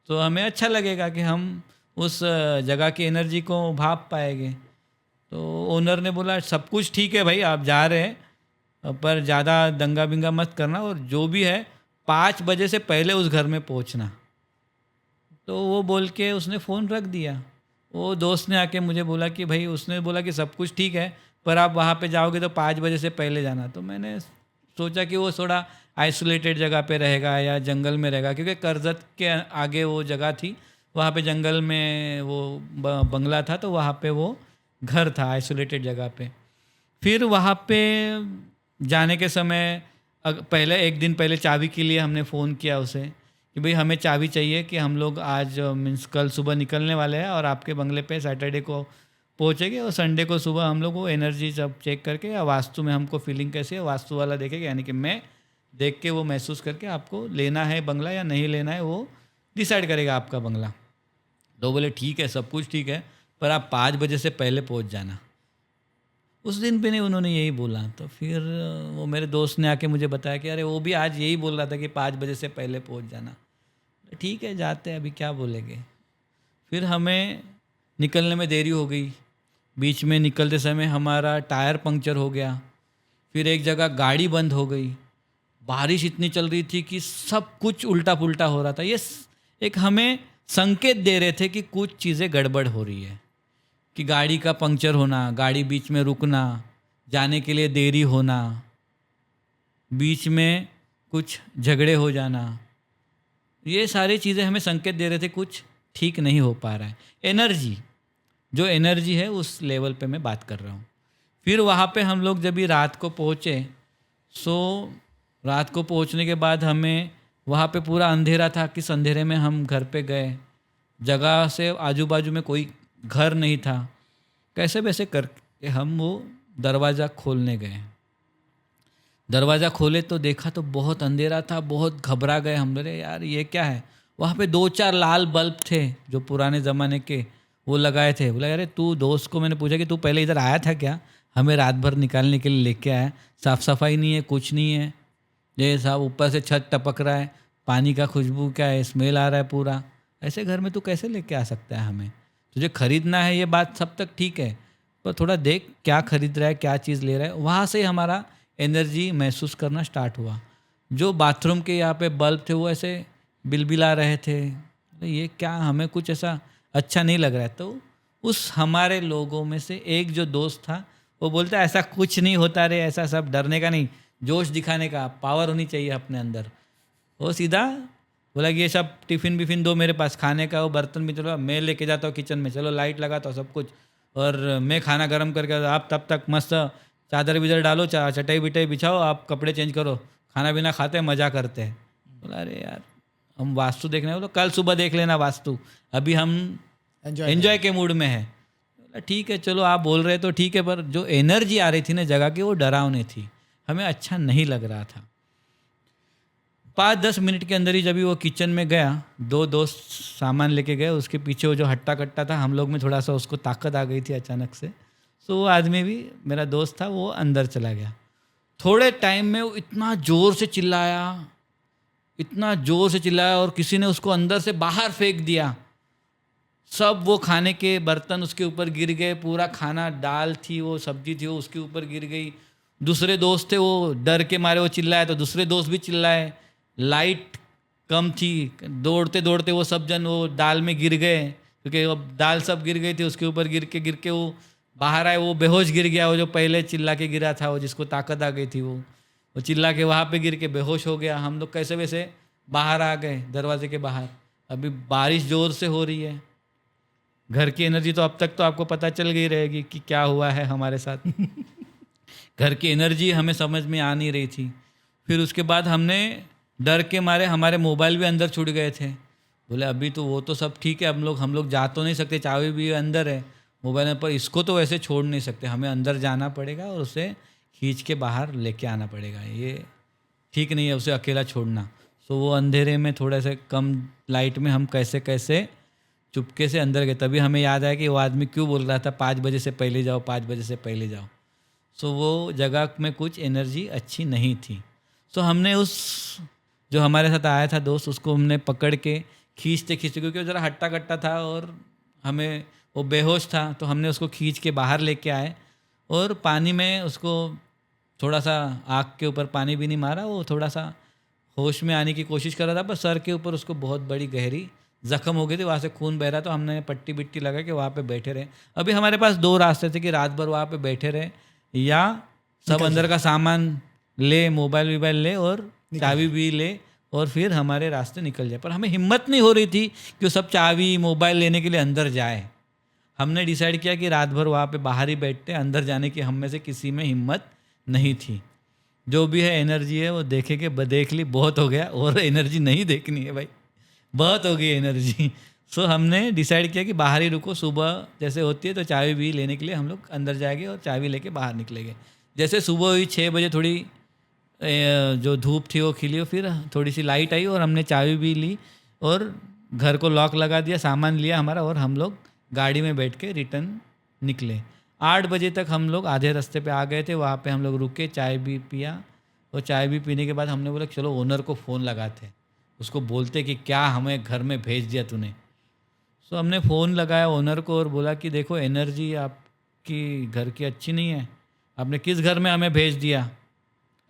A: तो हमें अच्छा लगेगा कि हम उस जगह की एनर्जी को भाप पाएंगे। तो ओनर ने बोला सब कुछ ठीक है भाई, आप जा रहे हैं पर ज़्यादा दंगा बिंगा मत करना और जो भी है 5 बजे से पहले उस घर में पहुंचना। तो वो बोल के उसने फ़ोन रख दिया। वो दोस्त ने आके मुझे बोला कि भाई, उसने बोला कि सब कुछ ठीक है पर आप वहाँ पे जाओगे तो 5 बजे से पहले जाना। तो मैंने सोचा कि वो थोड़ा आइसोलेटेड जगह पे रहेगा या जंगल में रहेगा, क्योंकि करजत के आगे वो जगह थी, वहाँ पे जंगल में वो बंगला था, तो वहाँ पे वो घर था आइसोलेटेड जगह पे। फिर वहाँ पे जाने के समय पहले एक दिन पहले चाबी के लिए हमने फ़ोन किया उसे कि भाई हमें चाबी चाहिए कि हम लोग आज मीन्स कल सुबह निकलने वाले हैं और आपके बंगले पे सैटरडे को पहुँचेंगे और संडे को सुबह हम लोग वो एनर्जी सब चेक करके या वास्तु में हमको फीलिंग कैसी है वास्तु वाला देखेगा, यानी कि मैं देख के वो महसूस करके आपको लेना है बंगला या नहीं लेना है वो डिसाइड करेगा आपका बंगला। तो बोले ठीक है सब कुछ ठीक है पर आप 5 बजे से पहले पहुंच जाना। उस दिन भी नहीं उन्होंने यही बोला। तो फिर वो मेरे दोस्त ने आके मुझे बताया कि अरे वो भी आज यही बोल रहा था कि 5 बजे से पहले पहुंच जाना। ठीक है जाते हैं, अभी क्या बोलेंगे। फिर हमें निकलने में देरी हो गई। बीच में निकलते समय हमारा टायर पंक्चर हो गया। फिर एक जगह गाड़ी बंद हो गई। बारिश इतनी चल रही थी कि सब कुछ उल्टा पुल्टा हो रहा था। ये एक हमें संकेत दे रहे थे कि कुछ चीज़ें गड़बड़ हो रही है, कि गाड़ी का पंक्चर होना, गाड़ी बीच में रुकना, जाने के लिए देरी होना, बीच में कुछ झगड़े हो जाना, ये सारी चीज़ें हमें संकेत दे रहे थे कुछ ठीक नहीं हो पा रहा है। एनर्जी, जो एनर्जी है उस लेवल पे मैं बात कर रहा हूँ। फिर वहाँ पे हम लोग जब भी रात को पहुँचे, सो रात को पहुँचने के बाद हमें वहाँ पे पूरा अंधेरा था। किस अंधेरे में हम घर पे गए, जगह से आजू बाजू में कोई घर नहीं था। कैसे वैसे करके हम वो दरवाज़ा खोलने गए। दरवाज़ा खोले तो देखा तो बहुत अंधेरा था, बहुत घबरा गए हम। बोले यार ये क्या है। वहाँ पे 2-4 लाल बल्ब थे जो पुराने ज़माने के वो लगाए थे। बोला अरे तू, दोस्त को मैंने पूछा कि तू पहले इधर आया था क्या, हमें रात भर निकालने के लिए लेके आया। साफ़ सफाई नहीं है, कुछ नहीं है, ये साहब ऊपर से छत टपक रहा है, पानी का खुशबू क्या है, स्मेल आ रहा है पूरा। ऐसे घर में तू कैसे लेके आ सकता है, हमें तुझे खरीदना है ये बात सब तक ठीक है पर थोड़ा देख क्या खरीद रहा है, क्या चीज़ ले रहा है। वहाँ से हमारा एनर्जी महसूस करना स्टार्ट हुआ। जो बाथरूम के यहाँ पे बल्ब थे वो ऐसे बिलबिला रहे थे। ये क्या, हमें कुछ ऐसा अच्छा नहीं लग रहा है। तो उस हमारे लोगों में से एक जो दोस्त था वो बोलता है ऐसा कुछ नहीं होता रे, ऐसा सब डरने का नहीं, जोश दिखाने का, पावर होनी चाहिए अपने अंदर। वो सीधा बोला कि ये सब टिफ़िन बिफ़िन दो मेरे पास, खाने का वो बर्तन भी चलो मैं लेके जाता हूँ किचन में, चलो लाइट लगाता हूँ सब कुछ, और मैं खाना गर्म करके आप तब तक मस्त चादर बिदर डालो, चटाई बिटाई बिछाओ, आप कपड़े चेंज करो, खाना पीना खाते हैं, मज़ा करते हैं। बोला अरे यार हम वास्तु देखने बोलो कल सुबह देख लेना वास्तु, अभी हम एंजॉय के मूड में है। बोला ठीक है चलो आप बोल रहे तो ठीक है, पर जो एनर्जी आ रही थी ना जगह की वो डरावनी थी, हमें अच्छा नहीं लग रहा था। 5-10 मिनट के अंदर ही जब वो किचन में गया, 2 दोस्त सामान लेके गए, उसके पीछे वो जो हट्टा कट्टा था, हम लोग में थोड़ा सा उसको ताकत आ गई थी अचानक से। सो वो आदमी भी, मेरा दोस्त था, वो अंदर चला गया। थोड़े टाइम में वो इतना ज़ोर से चिल्लाया, इतना ज़ोर से चिल्लाया और किसी ने उसको अंदर से बाहर फेंक दिया। सब वो खाने के बर्तन उसके ऊपर गिर गए, पूरा खाना, दाल थी वो, सब्जी थी वो उसके ऊपर गिर गई। दूसरे दोस्त थे वो डर के मारे वो चिल्लाए तो दूसरे दोस्त भी चिल्लाए। लाइट कम थी, दौड़ते दौड़ते वो सब जन वो दाल में गिर गए, क्योंकि वो दाल सब गिर गई थी, उसके ऊपर गिर के वो बाहर आए, वो बेहोश गिर गया। वो जो पहले चिल्ला के गिरा था, वो जिसको ताकत आ गई थी, वो चिल्ला के वहाँ पे गिर के बेहोश हो गया। हम लोग कैसे वैसे बाहर आ गए दरवाजे के बाहर, अभी बारिश ज़ोर से हो रही है, घर की एनर्जी तो अब तक तो आपको पता चल गई रहेगी कि क्या हुआ है हमारे साथ। घर की एनर्जी हमें समझ में आ नहीं रही थी। फिर उसके बाद हमने डर के मारे हमारे मोबाइल भी अंदर छूट गए थे। बोले अभी तो वो तो सब ठीक है, हम लोग जा तो नहीं सकते, चाबी भी अंदर है मोबाइल में, पर इसको तो वैसे छोड़ नहीं सकते, हमें अंदर जाना पड़ेगा और उसे खींच के बाहर लेके आना पड़ेगा, ये ठीक नहीं है उसे अकेला छोड़ना। सो वो अंधेरे में थोड़ा सा कम लाइट में हम कैसे कैसे चुपके से अंदर गए। तभी हमें याद आया कि वो आदमी क्यों बोल रहा था 5 बजे से पहले जाओ, 5 बजे से पहले जाओ। सो वो जगह में कुछ एनर्जी अच्छी नहीं थी। सो हमने उस जो हमारे साथ आया था दोस्त, उसको हमने पकड़ के खींचते खींचते, क्योंकि वो ज़रा हट्टा कट्टा था और हमें वो बेहोश था, तो हमने उसको खींच के बाहर लेके आए और पानी में उसको थोड़ा सा, आँख के ऊपर पानी भी नहीं मारा, वो थोड़ा सा होश में आने की कोशिश कर रहा था, पर सर के ऊपर उसको बहुत बड़ी गहरी जख्म हो गई थी, वहाँ से खून बह रहा, तो हमने पट्टी बिट्टी लगा के वहाँ पे बैठे रहे। अभी हमारे पास 2 रास्ते थे कि रात भर वहाँ पे बैठे रहे या सब अंदर का सामान ले, मोबाइल वोबाइल ले और चाबी भी ले और फिर हमारे रास्ते निकल जाए। पर हमें हिम्मत नहीं हो रही थी कि वो सब चाबी मोबाइल लेने के लिए अंदर जाए। हमने डिसाइड किया कि रात भर वहाँ पे बाहर ही बैठते, अंदर जाने की हम में से किसी में हिम्मत नहीं थी। जो भी है एनर्जी है वो देखे के देख ली, बहुत हो गया, और एनर्जी नहीं देखनी है भाई, बहुत हो गई एनर्जी। सो हमने डिसाइड किया कि बाहर ही रुको, सुबह जैसे होती है तो चाबी भी लेने के लिए हम लोग अंदर जाएंगे और चाबी लेके बाहर निकलेंगे। जैसे सुबह हुई 6 बजे, थोड़ी जो धूप थी वो खिली, फिर थोड़ी सी लाइट आई और हमने चाबी भी ली और घर को लॉक लगा दिया, सामान लिया हमारा, और हम लोग गाड़ी में बैठ के रिटर्न निकले। 8 बजे तक हम लोग आधे रास्ते पे आ गए थे। वहाँ पे हम लोग रुके, चाय भी पिया, और चाय भी पीने के बाद हमने बोला चलो ओनर को फ़ोन लगाते, उसको बोलते कि क्या हमें घर में भेज दिया तूने। सो हमने फ़ोन लगाया ओनर को और बोला कि देखो एनर्जी आपकी घर की अच्छी नहीं है, आपने किस घर में हमें भेज दिया,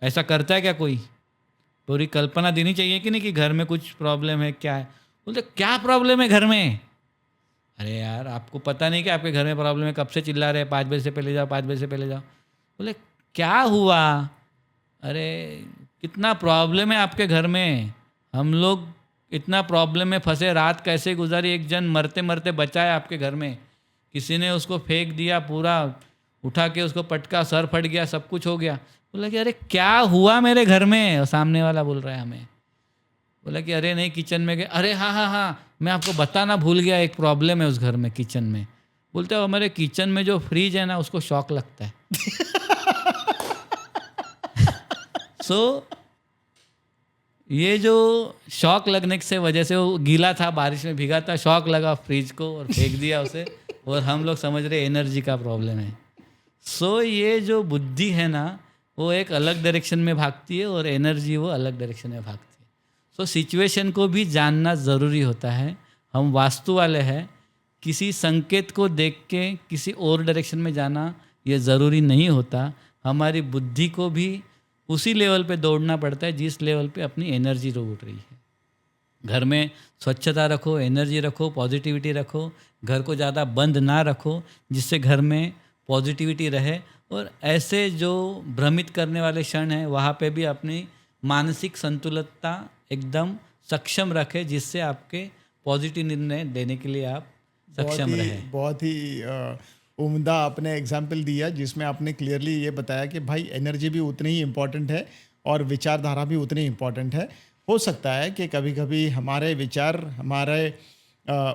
A: ऐसा करता है क्या कोई? पूरी कल्पना देनी चाहिए कि नहीं कि घर में कुछ प्रॉब्लम है, क्या है? बोलते क्या प्रॉब्लम है घर में? अरे यार आपको पता नहीं कि आपके घर में प्रॉब्लम है, कब से चिल्ला रहे 5 बजे से पहले जाओ, 5 बजे से पहले जाओ। बोले क्या हुआ? अरे कितना प्रॉब्लम है आपके घर में, हम लोग इतना प्रॉब्लम में फंसे, रात कैसे गुजारी, एक जन मरते मरते बचा है आपके घर में, किसी ने उसको फेंक दिया, पूरा उठा के उसको पटका, सर फट गया, सब कुछ हो गया। बोला कि अरे क्या हुआ मेरे घर में? और सामने वाला बोल रहा है हमें, बोला कि अरे नहीं किचन में गए। अरे हाँ हाँ हाँ, मैं आपको बताना भूल गया, एक प्रॉब्लम है उस घर में किचन में। बोलते हो हमारे किचन में जो फ्रिज है ना उसको शॉक लगता है। सो ये जो शॉक लगने से वजह से, वो गीला था, बारिश में भीगा था, शॉक लगा फ्रिज को और फेंक दिया उसे, और हम लोग समझ रहे एनर्जी का प्रॉब्लम है। सो ये जो बुद्धि है ना वो एक अलग डायरेक्शन में भागती है और एनर्जी वो अलग डायरेक्शन में भागती है। सो सिचुएशन को भी जानना ज़रूरी होता है। हम वास्तु वाले हैं, किसी संकेत को देख के किसी और डायरेक्शन में जाना ये ज़रूरी नहीं होता। हमारी बुद्धि को भी उसी लेवल पे दौड़ना पड़ता है जिस लेवल पे अपनी एनर्जी उठ रही है। घर में स्वच्छता रखो, एनर्जी रखो, पॉजिटिविटी रखो, घर को ज़्यादा बंद ना रखो जिससे घर में पॉजिटिविटी रहे, और ऐसे जो भ्रमित करने वाले क्षण हैं वहाँ पे भी अपनी मानसिक संतुलनता एकदम सक्षम रखे जिससे आपके पॉजिटिव निर्णय देने के लिए आप सक्षम रहे।
B: बहुत ही उम्दा आपने एग्जाम्पल दिया जिसमें आपने क्लियरली ये बताया कि भाई एनर्जी भी उतनी ही इम्पॉर्टेंट है और विचारधारा भी उतनी इम्पॉर्टेंट है। हो सकता है कि कभी कभी हमारे विचार हमारे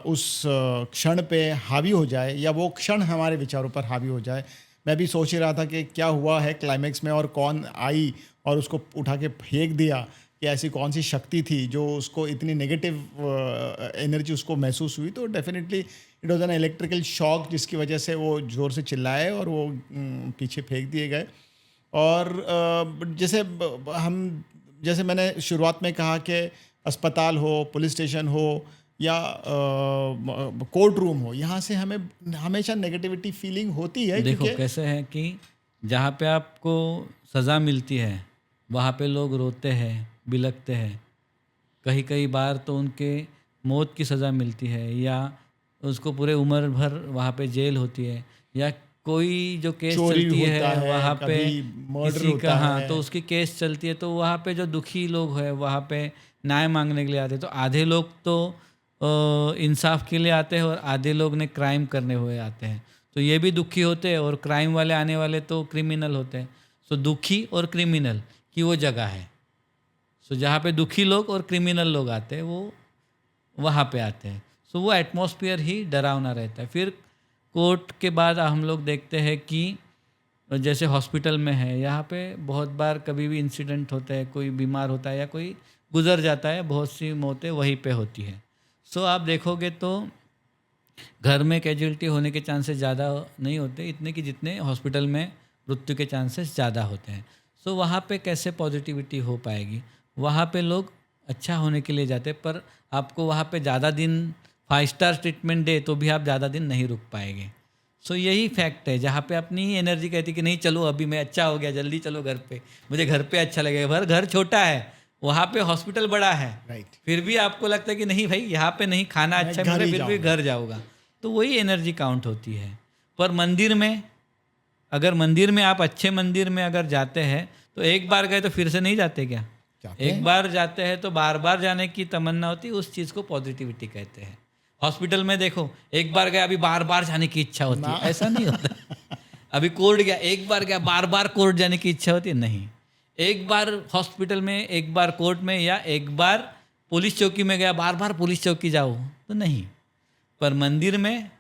B: उस क्षण पे हावी हो जाए या वो क्षण हमारे विचारों पर हावी हो जाए। मैं भी सोच ही रहा था कि क्या हुआ है क्लाइमेक्स में, और कौन आई और उसको उठा के फेंक दिया, कि ऐसी कौन सी शक्ति थी जो उसको इतनी नेगेटिव एनर्जी उसको महसूस हुई। तो definitely it was an electrical shock जिसकी वजह से वो ज़ोर से चिल्लाए और वो पीछे फेंक दिए गए। और जैसे मैंने शुरुआत में कहा कि अस्पताल हो, पुलिस स्टेशन हो या कोर्ट रूम हो, यहाँ से हमें हमेशा नेगेटिविटी फीलिंग होती है।
A: देखो कैसे है कि जहाँ पे आपको सज़ा मिलती है वहाँ पे लोग रोते हैं, बिलखते हैं। कई बार तो उनके मौत की सज़ा मिलती है या उसको पूरे उम्र भर वहाँ पे जेल होती है, या कोई जो केस चलती है वहाँ पे किसी का, हाँ, तो उसकी केस चलती है, तो वहाँ पे जो दुखी लोग हैं वहाँ पे न्याय मांगने के लिए आते हैं। तो आधे लोग तो इंसाफ के लिए आते हैं और आधे लोग ने क्राइम करने हुए आते हैं। तो ये भी दुखी होते हैं और क्राइम वाले आने वाले तो क्रिमिनल होते हैं। सो दुखी और क्रिमिनल की वो जगह है। सो जहाँ पे दुखी लोग और क्रिमिनल लोग आते हैं वो वहाँ पे आते हैं। सो वो एटमॉस्फेयर ही डरावना रहता है। फिर कोर्ट के बाद हम लोग देखते हैं कि जैसे हॉस्पिटल में है, यहाँ पे बहुत बार कभी भी इंसिडेंट होता है, कोई बीमार होता है या कोई गुजर जाता है, बहुत सी मौतें वहीं पे होती है। सो आप देखोगे तो घर में कैजुअलिटी होने के चांसेस ज़्यादा नहीं होते इतने कि जितने हॉस्पिटल में मृत्यु के चांसेस ज़्यादा होते हैं। सो वहाँ पे कैसे पॉजिटिविटी हो पाएगी? वहाँ पे लोग अच्छा होने के लिए जाते हैं, पर आपको वहाँ पे ज़्यादा दिन 5 स्टार ट्रीटमेंट दे तो भी आप ज़्यादा दिन नहीं रुक पाएंगे। सो यही फैक्ट है जहाँ पे अपनी ही एनर्जी कहती कि नहीं चलो अभी मैं अच्छा हो गया, जल्दी चलो घर पे, मुझे घर पे अच्छा लगेगा। पर घर छोटा है, वहाँ पे हॉस्पिटल बड़ा है,
B: राइट।
A: फिर भी आपको लगता है कि नहीं भाई यहाँ पे नहीं खाना
B: मैं
A: अच्छा
B: घर
A: मिल
B: ही
A: रहा, फिर भी
B: जाऊँगा।
A: घर जाऊँगा। तो वही एनर्जी काउंट होती है। पर मंदिर में, अगर मंदिर में आप अच्छे मंदिर में अगर जाते हैं तो एक बार गए तो फिर से नहीं जाते क्या?
B: जाते
A: एक
B: हैं।
A: बार जाते हैं तो बार बार जाने की तमन्ना होती है। उस चीज़ को पॉजिटिविटी कहते हैं। हॉस्पिटल में देखो, एक बार गया अभी बार बार जाने की इच्छा होती है, ऐसा नहीं होता। अभी कोर्ट गया, एक बार गया बार बार कोर्ट जाने की इच्छा होती है, नहीं। एक बार हॉस्पिटल में, एक बार कोर्ट में, या एक बार पुलिस चौकी में गया बार बार पुलिस चौकी जाओ तो नहीं। पर मंदिर में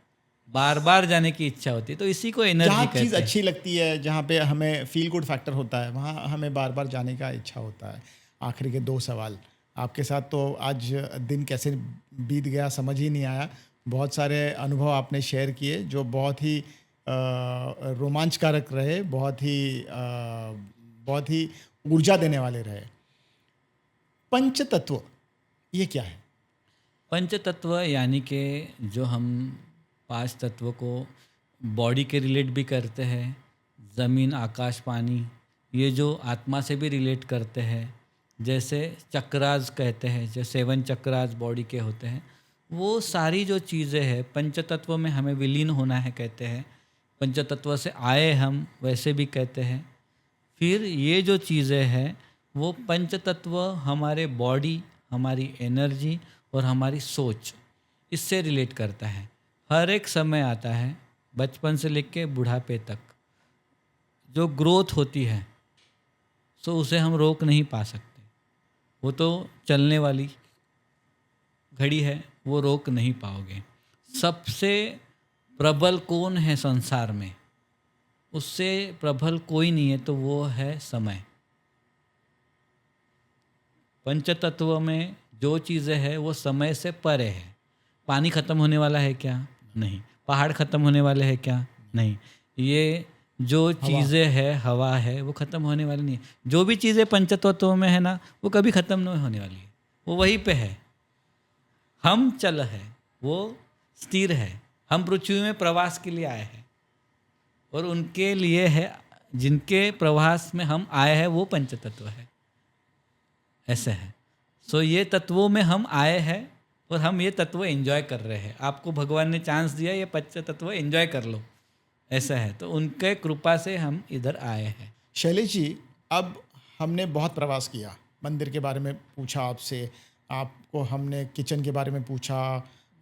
A: बार बार जाने की इच्छा होती है। तो इसी को एनर्जी
B: जहाँ
A: कहते
B: चीज़
A: हैं।
B: अच्छी लगती है, जहाँ पे हमें फील गुड फैक्टर होता है, वहाँ हमें बार बार जाने का इच्छा होता है। आखिरी के 2 सवाल आपके साथ, तो आज दिन कैसे बीत गया समझ ही नहीं आया। बहुत सारे अनुभव आपने शेयर किए जो बहुत ही रोमांचकारक रहे, बहुत ही ऊर्जा देने वाले रहे। पंच तत्व ये क्या है?
A: पंच तत्व यानी कि जो हम 5 तत्व को बॉडी के रिलेट भी करते हैं, ज़मीन, आकाश, पानी, ये जो आत्मा से भी रिलेट करते हैं। जैसे चक्रास कहते हैं, जो 7 चक्रास बॉडी के होते हैं, वो सारी जो चीज़ें हैं पंच तत्व में हमें विलीन होना है कहते हैं। पंच तत्व से आए हम वैसे भी कहते हैं। फिर ये जो चीज़ें हैं वो पंच तत्व हमारे बॉडी, हमारी एनर्जी और हमारी सोच, इससे रिलेट करता है। हर एक समय आता है, बचपन से लेके बुढ़ापे तक जो ग्रोथ होती है, सो उसे हम रोक नहीं पा सकते। वो तो चलने वाली घड़ी है, वो रोक नहीं पाओगे। सबसे प्रबल कौन है संसार में? उससे प्रबल कोई नहीं है, तो वो है समय। पंचतत्व में जो चीज़ें हैं वो समय से परे है। पानी खत्म होने वाला है क्या? नहीं। पहाड़ खत्म होने वाले हैं क्या? नहीं। ये जो चीज़ें हैं, हवा है, वो खत्म होने वाली नहीं है। जो भी चीज़ें पंचतत्व में है ना, वो कभी खत्म नहीं होने वाली है, वो वहीं पे है। हम चल है, वो स्थिर है। हम पृथ्वी में प्रवास के लिए आए हैं और उनके लिए है, जिनके प्रवास में हम आए हैं वो पंचतत्व है। ऐसे है। सो ये तत्वों में हम आए हैं और हम ये तत्व एंजॉय कर रहे हैं। आपको भगवान ने चांस दिया, ये पंच तत्व एंजॉय कर लो, ऐसा है। तो उनके कृपा से हम इधर आए हैं।
B: शैलेश जी, अब हमने बहुत प्रवास किया, मंदिर के बारे में पूछा आपसे, आपको हमने किचन के बारे में पूछा,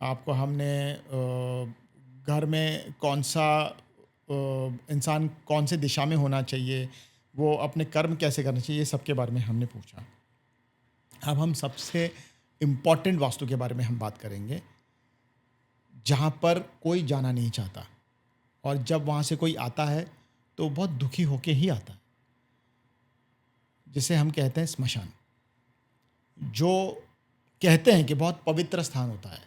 B: आपको हमने घर में कौन सा इंसान कौन से दिशा में होना चाहिए, वो अपने कर्म कैसे करना चाहिए, ये सब के बारे में हमने पूछा। अब हम सबसे इम्पॉर्टेंट वास्तु के बारे में हम बात करेंगे, जहाँ पर कोई जाना नहीं चाहता, और जब वहाँ से कोई आता है तो बहुत दुखी होके ही आता है, जिसे हम कहते हैं स्मशान। जो कहते हैं कि बहुत पवित्र स्थान होता है,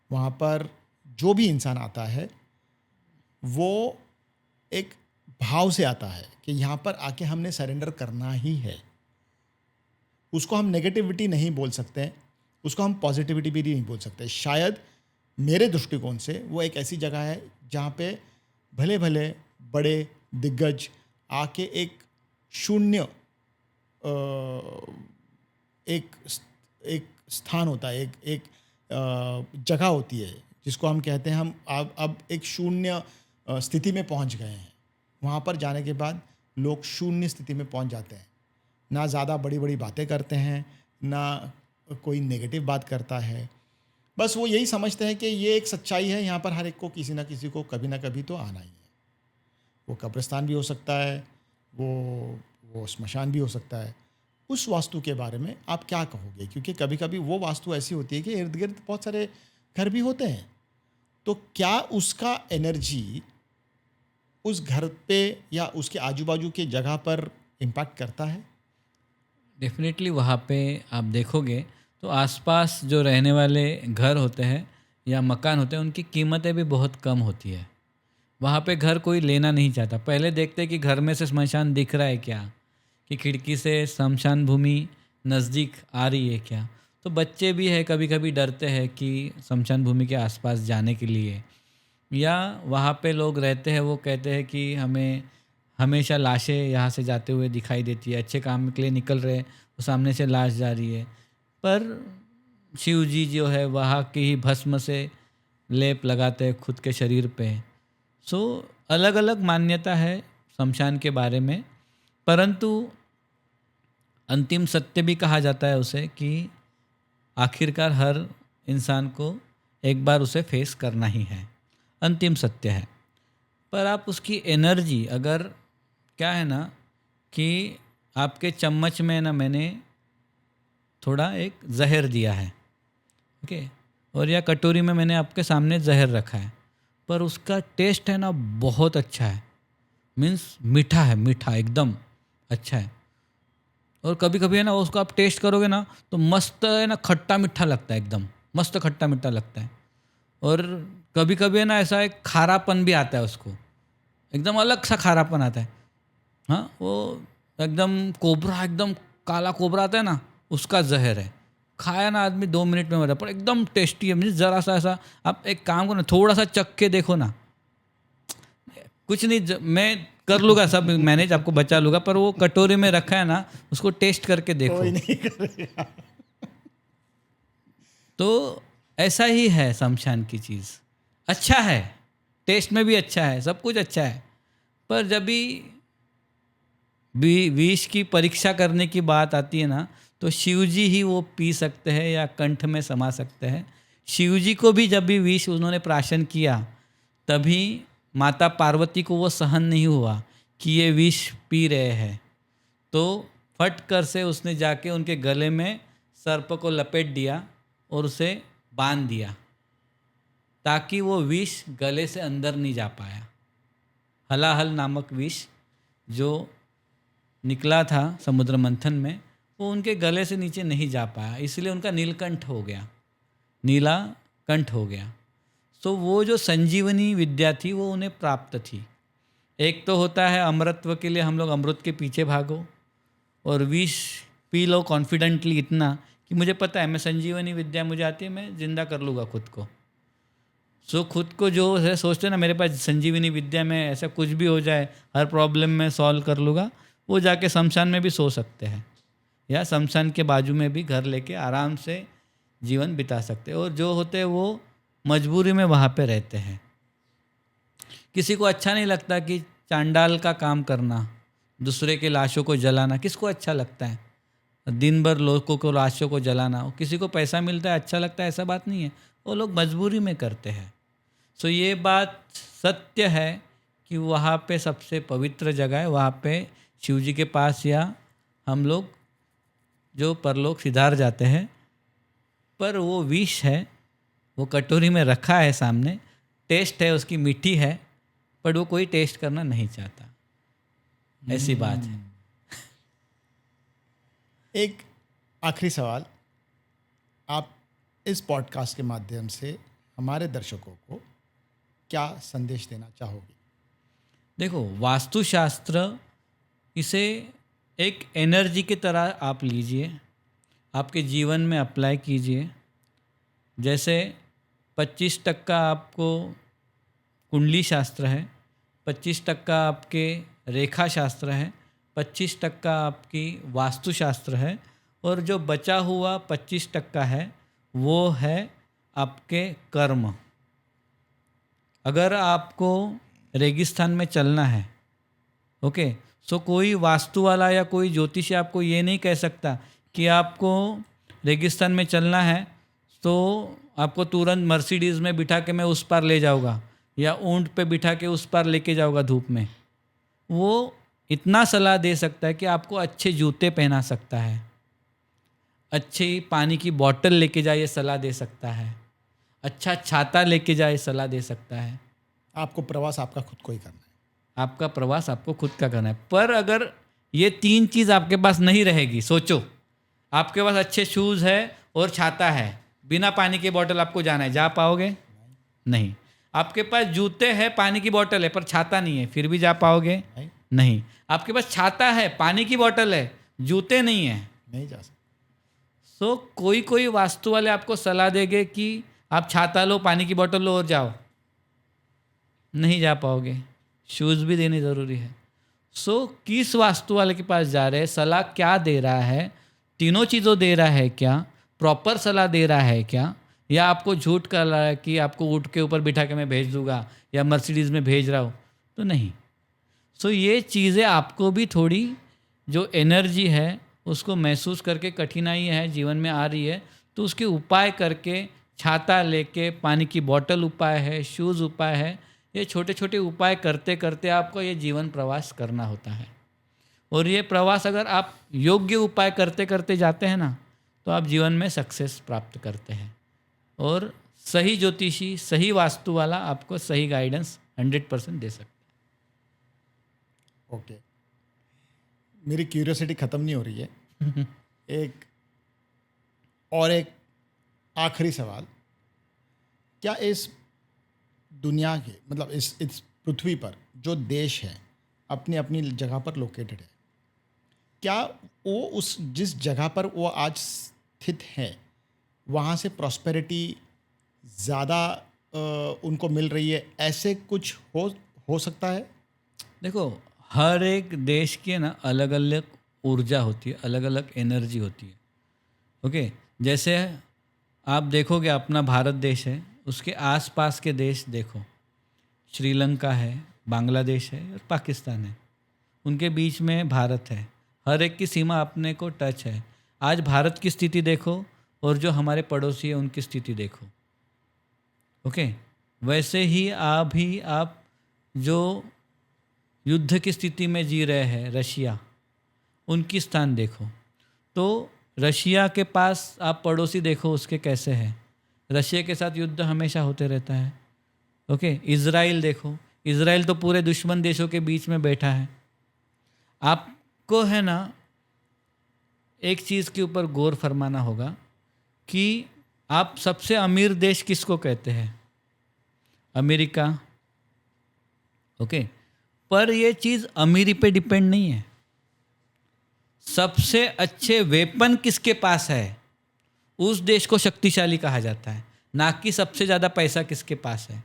B: वहाँ पर जो भी इंसान आता है वो एक भाव से आता है कि यहाँ पर आके हमने सरेंडर करना ही है। उसको हम नेगेटिविटी नहीं बोल सकते हैं, उसको हम पॉजिटिविटी भी नहीं बोल सकते। शायद मेरे दृष्टिकोण से वो एक ऐसी जगह है जहाँ पे भले भले बड़े दिग्गज आके एक शून्य एक स्थान होता है, एक जगह होती है जिसको हम कहते हैं हम अब एक शून्य स्थिति में पहुंच गए हैं। वहाँ पर जाने के बाद लोग शून्य स्थिति में पहुंच जाते हैं, ना ज़्यादा बड़ी बड़ी बातें करते हैं, ना कोई नेगेटिव बात करता है, बस वो यही समझते हैं कि ये एक सच्चाई है, यहाँ पर हर एक को किसी ना किसी को कभी ना कभी तो आना ही है। वो कब्रिस्तान भी हो सकता है, वो स्मशान भी हो सकता है। उस वास्तु के बारे में आप क्या कहोगे? क्योंकि कभी कभी वो वास्तु ऐसी होती है कि इर्द गिर्द बहुत सारे घर भी होते हैं, तो क्या उसका एनर्जी उस घर पे या उसके आजू बाजू की जगह पर इम्पैक्ट करता है?
A: डेफिनेटली वहाँ पे आप देखोगे तो आसपास जो रहने वाले घर होते हैं या मकान होते हैं, उनकी कीमतें भी बहुत कम होती है। वहाँ पे घर कोई लेना नहीं चाहता। पहले देखते हैं कि घर में से स्मशान दिख रहा है क्या, कि खिड़की से स्मशान भूमि नज़दीक आ रही है क्या। तो बच्चे भी है कभी कभी डरते हैं कि स्मशान भूमि के आसपास जाने के लिए, या वहाँ पे लोग रहते हैं वो कहते हैं कि हमें हमेशा लाशें यहाँ से जाते हुए दिखाई देती है, अच्छे काम के लिए निकल रहे तो सामने से लाश जा रही है। पर शिव जी जो है वहाँ की ही भस्म से लेप लगाते हैं खुद के शरीर पे। सो अलग अलग मान्यता है शमशान के बारे में, परंतु अंतिम सत्य भी कहा जाता है उसे कि आखिरकार हर इंसान को एक बार उसे फेस करना ही है, अंतिम सत्य है। पर आप उसकी एनर्जी अगर, क्या है ना कि आपके चम्मच में ना मैंने थोड़ा एक जहर दिया है, ओके, और या कटोरी में मैंने आपके सामने जहर रखा है, पर उसका टेस्ट है ना बहुत अच्छा है, मीन्स मीठा है, मीठा एकदम अच्छा है। और कभी कभी है ना उसको आप टेस्ट करोगे ना तो मस्त है ना, खट्टा मीठा लगता है, एकदम मस्त खट्टा मीठा लगता है। और कभी कभी है ना ऐसा एक खारापन भी आता है, उसको एकदम अलग सा खारापन आता है। हाँ, वो एकदम कोबरा, एकदम काला कोबरा आता है ना, उसका जहर है। खाया ना आदमी 2 मिनट में मरा, पर एकदम टेस्टी है। मुझे ज़रा सा ऐसा, आप एक काम करो ना, थोड़ा सा चख के देखो ना, कुछ नहीं, मैं कर लूँगा सब मैनेज, आपको बचा लूँगा, पर वो कटोरी में रखा है ना, उसको टेस्ट करके देखो।
B: कोई नहीं करेगा।
A: तो ऐसा ही है शमशान की चीज़, अच्छा है, टेस्ट में भी अच्छा है, सब कुछ अच्छा है, पर जब भी विष की परीक्षा करने की बात आती है ना, तो शिवजी ही वो पी सकते हैं या कंठ में समा सकते हैं। शिवजी को भी जब भी विष उन्होंने प्राशन किया, तभी माता पार्वती को वो सहन नहीं हुआ कि ये विष पी रहे हैं, तो फट कर से उसने जाके उनके गले में सर्प को लपेट दिया और उसे बांध दिया, ताकि वो विष गले से अंदर नहीं जा पाया। हलाहल नामक विष जो निकला था समुद्र मंथन में, वो उनके गले से नीचे नहीं जा पाया, इसलिए उनका नीलकंठ हो गया, नीला कंठ हो गया। तो वो जो संजीवनी विद्या थी वो उन्हें प्राप्त थी। एक तो होता है अमृतत्व के लिए हम लोग अमृत के पीछे भागो, और विष पी लो कॉन्फिडेंटली इतना कि मुझे पता है मैं संजीवनी विद्या मुझे आती है, मैं जिंदा कर लूँगा खुद को। सो खुद को जो है सोचते हैं ना, मेरे पास संजीवनी विद्या में ऐसा कुछ भी हो जाए, हर प्रॉब्लम में सॉल्व कर लूँगा, वो जाके शमशान में भी सो सकते हैं, या शमशान के बाजू में भी घर लेके आराम से जीवन बिता सकते हैं। और जो होते हैं वो मजबूरी में वहाँ पे रहते हैं। किसी को अच्छा नहीं लगता कि चांडाल का काम करना, दूसरे के लाशों को जलाना, किसको अच्छा लगता है? दिन भर लोगों को लाशों को जलाना, किसी को पैसा मिलता है अच्छा लगता है, ऐसा बात नहीं है, वो लोग मजबूरी में करते हैं। सो ये बात सत्य है कि वहाँ पे सबसे पवित्र जगह है, वहाँ पे शिव जी के पास या हम लोग जो परलोक सिधार जाते हैं, पर वो विष है, वो कटोरी में रखा है सामने, टेस्ट है उसकी मीठी है, पर वो कोई टेस्ट करना नहीं चाहता, ऐसी बात है।
B: एक आखिरी सवाल, आप इस पॉडकास्ट के माध्यम से हमारे दर्शकों को क्या संदेश देना चाहोगे?
A: देखो, वास्तुशास्त्र इसे एक एनर्जी की तरह आप लीजिए, आपके जीवन में अप्लाई कीजिए। जैसे 25% आपको कुंडली शास्त्र है, 25% आपके रेखा शास्त्र है, 25% आपकी वास्तुशास्त्र है, और जो बचा हुआ 25% है वो है आपके कर्म। अगर आपको रेगिस्तान में चलना है, ओके, सो कोई वास्तु वाला या कोई ज्योतिषी आपको ये नहीं कह सकता कि आपको रेगिस्तान में चलना है तो आपको तुरंत मर्सिडीज़ में बिठा के मैं उस पार ले जाऊँगा या ऊंट पे बिठा के उस पार लेके जाऊँगा धूप में। वो इतना सलाह दे सकता है कि आपको अच्छे जूते पहना सकता है, अच्छी पानी की बोतल लेके जाइए सलाह दे सकता है, अच्छा छाता लेके जाए सलाह दे सकता है।
B: आपको प्रवास आपका खुद को ही करना है।
A: आपका प्रवास आपको खुद का करना है। पर अगर ये 3 चीज़ आपके पास नहीं रहेगी, सोचो आपके पास अच्छे शूज़ है और छाता है, बिना पानी की बोतल आपको जाना है, जा पाओगे? नहीं। आपके पास जूते हैं, पानी की बोतल है, पर छाता नहीं है, फिर भी जा पाओगे? नहीं। आपके पास छाता है, पानी की बोतल है, जूते नहीं है,
B: नहीं जा सकते।
A: सो कोई कोई वास्तु वाले आपको सलाह देंगे कि आप छाता लो, पानी की बोतल लो और जाओ, नहीं जा पाओगे। शूज़ भी देने ज़रूरी है। सो किस वास्तु वाले के पास जा रहे हैं, सलाह क्या दे रहा है, तीनों चीज़ों दे रहा है क्या, प्रॉपर सलाह दे रहा है क्या, या आपको झूठ कर रहा है कि आपको ऊँट के ऊपर बिठा के मैं भेज दूंगा या मर्सिडीज़ में भेज रहा हूँ, तो नहीं। सो ये चीज़ें आपको भी थोड़ी जो एनर्जी है उसको महसूस करके कठिनाई है जीवन में आ रही है, तो उसके उपाय करके, छाता लेके, पानी की बोतल उपाय है, शूज़ उपाय है, ये छोटे छोटे उपाय करते करते आपको ये जीवन प्रवास करना होता है। और ये प्रवास अगर आप योग्य उपाय करते करते जाते हैं ना, तो आप जीवन में सक्सेस प्राप्त करते हैं। और सही ज्योतिषी, सही वास्तु वाला आपको सही गाइडेंस 100% दे सकता है।
B: ओके, मेरी क्यूरियोसिटी ख़त्म नहीं हो रही है। एक आखिरी सवाल, क्या इस दुनिया के मतलब इस पृथ्वी पर जो देश है अपनी अपनी जगह पर लोकेटेड है, क्या वो उस जिस जगह पर वो आज स्थित है वहाँ से प्रॉस्पेरिटी ज़्यादा उनको मिल रही है, ऐसे कुछ हो सकता है?
A: देखो, हर एक देश की ना अलग अलग ऊर्जा होती है, अलग अलग एनर्जी होती है। ओके, जैसे आप देखोगे अपना भारत देश है, उसके आसपास के देश देखो, श्रीलंका है, बांग्लादेश है और पाकिस्तान है, उनके बीच में भारत है, हर एक की सीमा अपने को टच है। आज भारत की स्थिति देखो और जो हमारे पड़ोसी है उनकी स्थिति देखो। ओके, वैसे ही आप जो युद्ध की स्थिति में जी रहे हैं, रशिया, उनकी स्थान देखो, तो रशिया के पास आप पड़ोसी देखो उसके कैसे है, रशिया के साथ युद्ध हमेशा होते रहता है। ओके, इज़राइल देखो, इज़राइल तो पूरे दुश्मन देशों के बीच में बैठा है। आपको है ना एक चीज़ के ऊपर गौर फरमाना होगा कि आप सबसे अमीर देश किसको कहते हैं? अमेरिका। ओके, पर ये चीज़ अमीरी पे डिपेंड नहीं है। सबसे अच्छे वेपन किसके पास है, उस देश को शक्तिशाली कहा जाता है, ना कि सबसे ज़्यादा पैसा किसके पास है।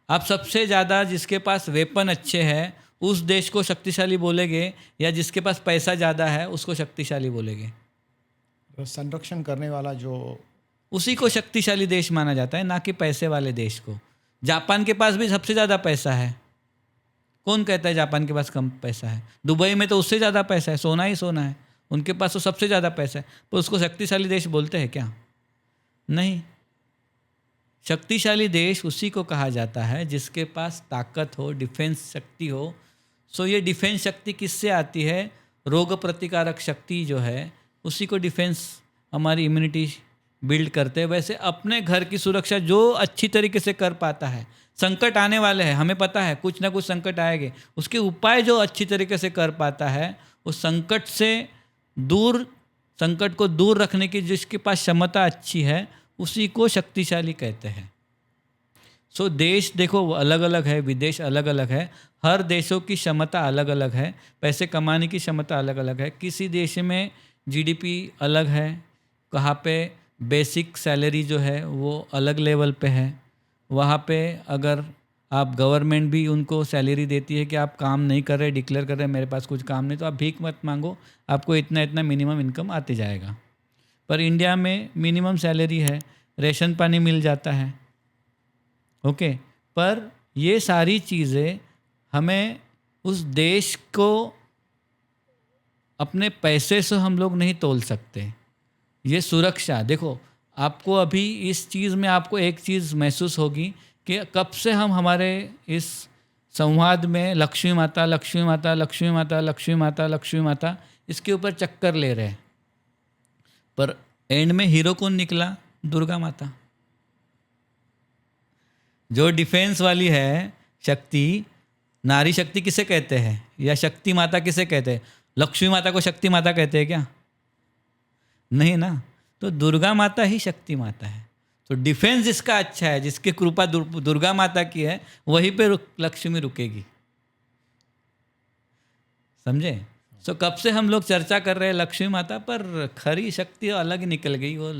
A: आप सबसे ज़्यादा जिसके पास वेपन अच्छे हैं उस देश को शक्तिशाली बोलेंगे, या जिसके पास पैसा ज़्यादा है उसको शक्तिशाली बोलेंगे?
B: संरक्षण करने वाला जो,
A: उसी को शक्तिशाली देश माना जाता है, ना कि पैसे वाले देश को। जापान के पास भी सबसे ज़्यादा पैसा है, कौन कहता है जापान के पास कम पैसा है? दुबई में तो उससे ज़्यादा पैसा है, सोना ही सोना है, उनके पास तो सबसे ज़्यादा पैसा है, पर उसको शक्तिशाली देश बोलते हैं क्या? नहीं। शक्तिशाली देश उसी को कहा जाता है जिसके पास ताकत हो, डिफेंस शक्ति हो। सो ये डिफेंस शक्ति किससे आती है? रोग प्रतिकारक शक्ति जो है उसी को डिफेंस, हमारी इम्यूनिटी बिल्ड करते हैं। वैसे अपने घर की सुरक्षा जो अच्छी तरीके से कर पाता है, संकट आने वाले हैं, हमें पता है कुछ ना कुछ संकट आएंगे, उसके उपाय जो अच्छी तरीके से कर पाता है, उस संकट से दूर, संकट को दूर रखने की जिसके पास क्षमता अच्छी है उसी को शक्तिशाली कहते हैं। सो देश देखो अलग अलग है, विदेश अलग अलग है, हर देशों की क्षमता अलग अलग है, पैसे कमाने की क्षमता अलग अलग है। किसी देश में जीडीपी अलग है, कहाँ पे बेसिक सैलरी जो है वो अलग लेवल पे है, वहाँ पे अगर आप गवर्नमेंट भी उनको सैलरी देती है कि आप काम नहीं कर रहे, डिक्लेयर कर रहे हैं मेरे पास कुछ काम नहीं, तो आप भीख मत मांगो, आपको इतना इतना मिनिमम इनकम आते जाएगा। पर इंडिया में मिनिमम सैलरी है, रेशन पानी मिल जाता है। ओके, पर ये सारी चीज़ें हमें उस देश को अपने पैसे से हम लोग नहीं तोल सकते। ये सुरक्षा। देखो, आपको अभी इस चीज़ में आपको एक चीज़ महसूस होगी कि कब से हम हमारे इस संवाद में लक्ष्मी माता लक्ष्मी माता लक्ष्मी माता लक्ष्मी माता लक्ष्मी माता इसके ऊपर चक्कर ले रहे हैं, पर एंड में हीरो कौन निकला? दुर्गा माता। जो डिफेंस वाली है शक्ति, नारी शक्ति किसे कहते हैं या शक्ति माता किसे कहते हैं? लक्ष्मी माता को शक्ति माता कहते हैं क्या? नहीं ना। तो दुर्गा माता ही शक्ति माता है। तो डिफेंस जिसका अच्छा है, जिसकी कृपा दुर्गा माता की है, वहीं पे लक्ष्मी रुकेगी। समझे? सो कब से हम लोग चर्चा कर रहे हैं लक्ष्मी माता पर, खरी शक्ति अलग ही निकल गई, वो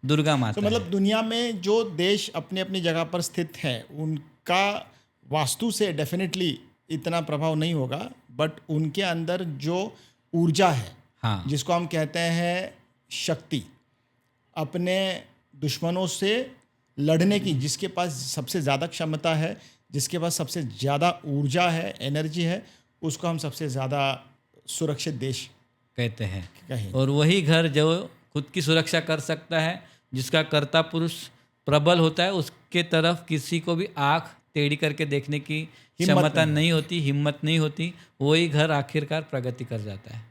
A: दुर्गा माता।
B: तो मतलब दुनिया में जो देश अपनी अपनी जगह पर स्थित है उनका वास्तु से डेफिनेटली इतना प्रभाव नहीं होगा, बट उनके अंदर जो ऊर्जा है,
A: हाँ,
B: जिसको हम कहते हैं शक्ति, अपने दुश्मनों से लड़ने की, जिसके पास सबसे ज़्यादा क्षमता है, जिसके पास सबसे ज़्यादा ऊर्जा है, एनर्जी है, उसको हम सबसे ज़्यादा सुरक्षित देश
A: कहते हैं।
B: कहें।
A: और वही घर जो खुद की सुरक्षा कर सकता है, जिसका कर्ता पुरुष प्रबल होता है, उसके तरफ किसी को भी आँख टेढ़ी करके देखने की क्षमता नहीं होती, हिम्मत नहीं होती, वही घर आखिरकार प्रगति कर जाता है।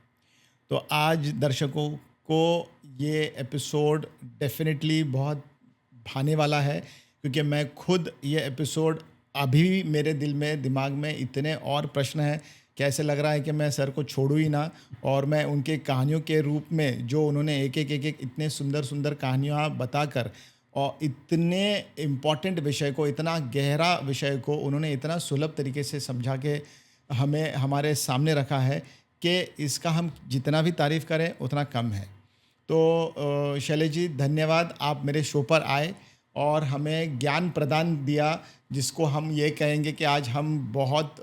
B: तो आज दर्शकों को ये एपिसोड डेफिनेटली बहुत भाने वाला है, क्योंकि मैं खुद ये एपिसोड अभी भी मेरे दिल में, दिमाग में इतने और प्रश्न हैं कि ऐसे लग रहा है कि मैं सर को छोड़ूं ही ना, और मैं उनके कहानियों के रूप में जो उन्होंने एक एक इतने सुंदर सुंदर कहानियाँ बताकर और इतने इम्पॉर्टेंट विषय को, इतना गहरा विषय को उन्होंने इतना सुलभ तरीके से समझा के हमें हमारे सामने रखा है कि इसका हम जितना भी तारीफ़ करें उतना कम है। तो शैलेश जी, धन्यवाद, आप मेरे शो पर आए और हमें ज्ञान प्रदान दिया, जिसको हम ये कहेंगे कि आज हम बहुत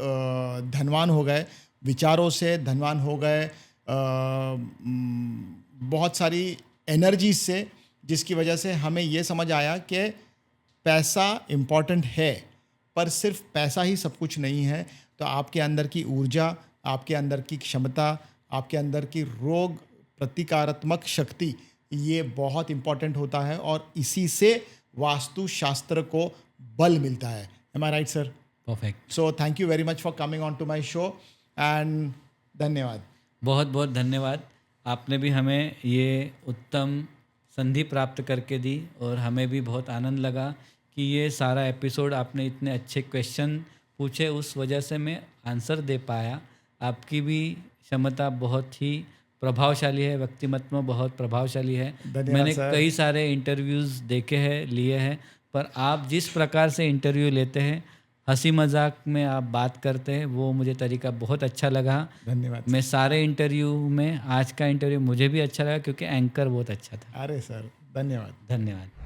B: धनवान हो गए, विचारों से धनवान हो गए, बहुत सारी एनर्जी से, जिसकी वजह से हमें ये समझ आया कि पैसा इम्पॉर्टेंट है, पर सिर्फ पैसा ही सब कुछ नहीं है। तो आपके अंदर की ऊर्जा, आपके अंदर की क्षमता, आपके अंदर की रोग प्रतिकारात्मक शक्ति, ये बहुत इम्पॉर्टेंट होता है, और इसी से वास्तु शास्त्र को बल मिलता है। Am I right, sir?
A: Perfect.
B: So thank you very much for coming on to my show and धन्यवाद।
A: बहुत बहुत धन्यवाद। आपने भी हमें ये उत्तम संधि प्राप्त करके दी, और हमें भी बहुत आनंद लगा कि ये सारा एपिसोड आपने इतने अच्छे क्वेश्चन पूछे, उस वजह से मैं आंसर दे पाया। आपकी भी क्षमता बहुत ही प्रभावशाली है, व्यक्तिमत्व बहुत प्रभावशाली है। मैंने कई सारे इंटरव्यूज़ देखे हैं, लिए हैं, पर आप जिस प्रकार से इंटरव्यू लेते हैं, हंसी मजाक में आप बात करते हैं, वो मुझे तरीका बहुत अच्छा लगा।
B: धन्यवाद।
A: मैं सारे इंटरव्यू में आज का इंटरव्यू मुझे भी अच्छा लगा, क्योंकि एंकर बहुत अच्छा था।
B: अरे सर, धन्यवाद।
A: धन्यवाद।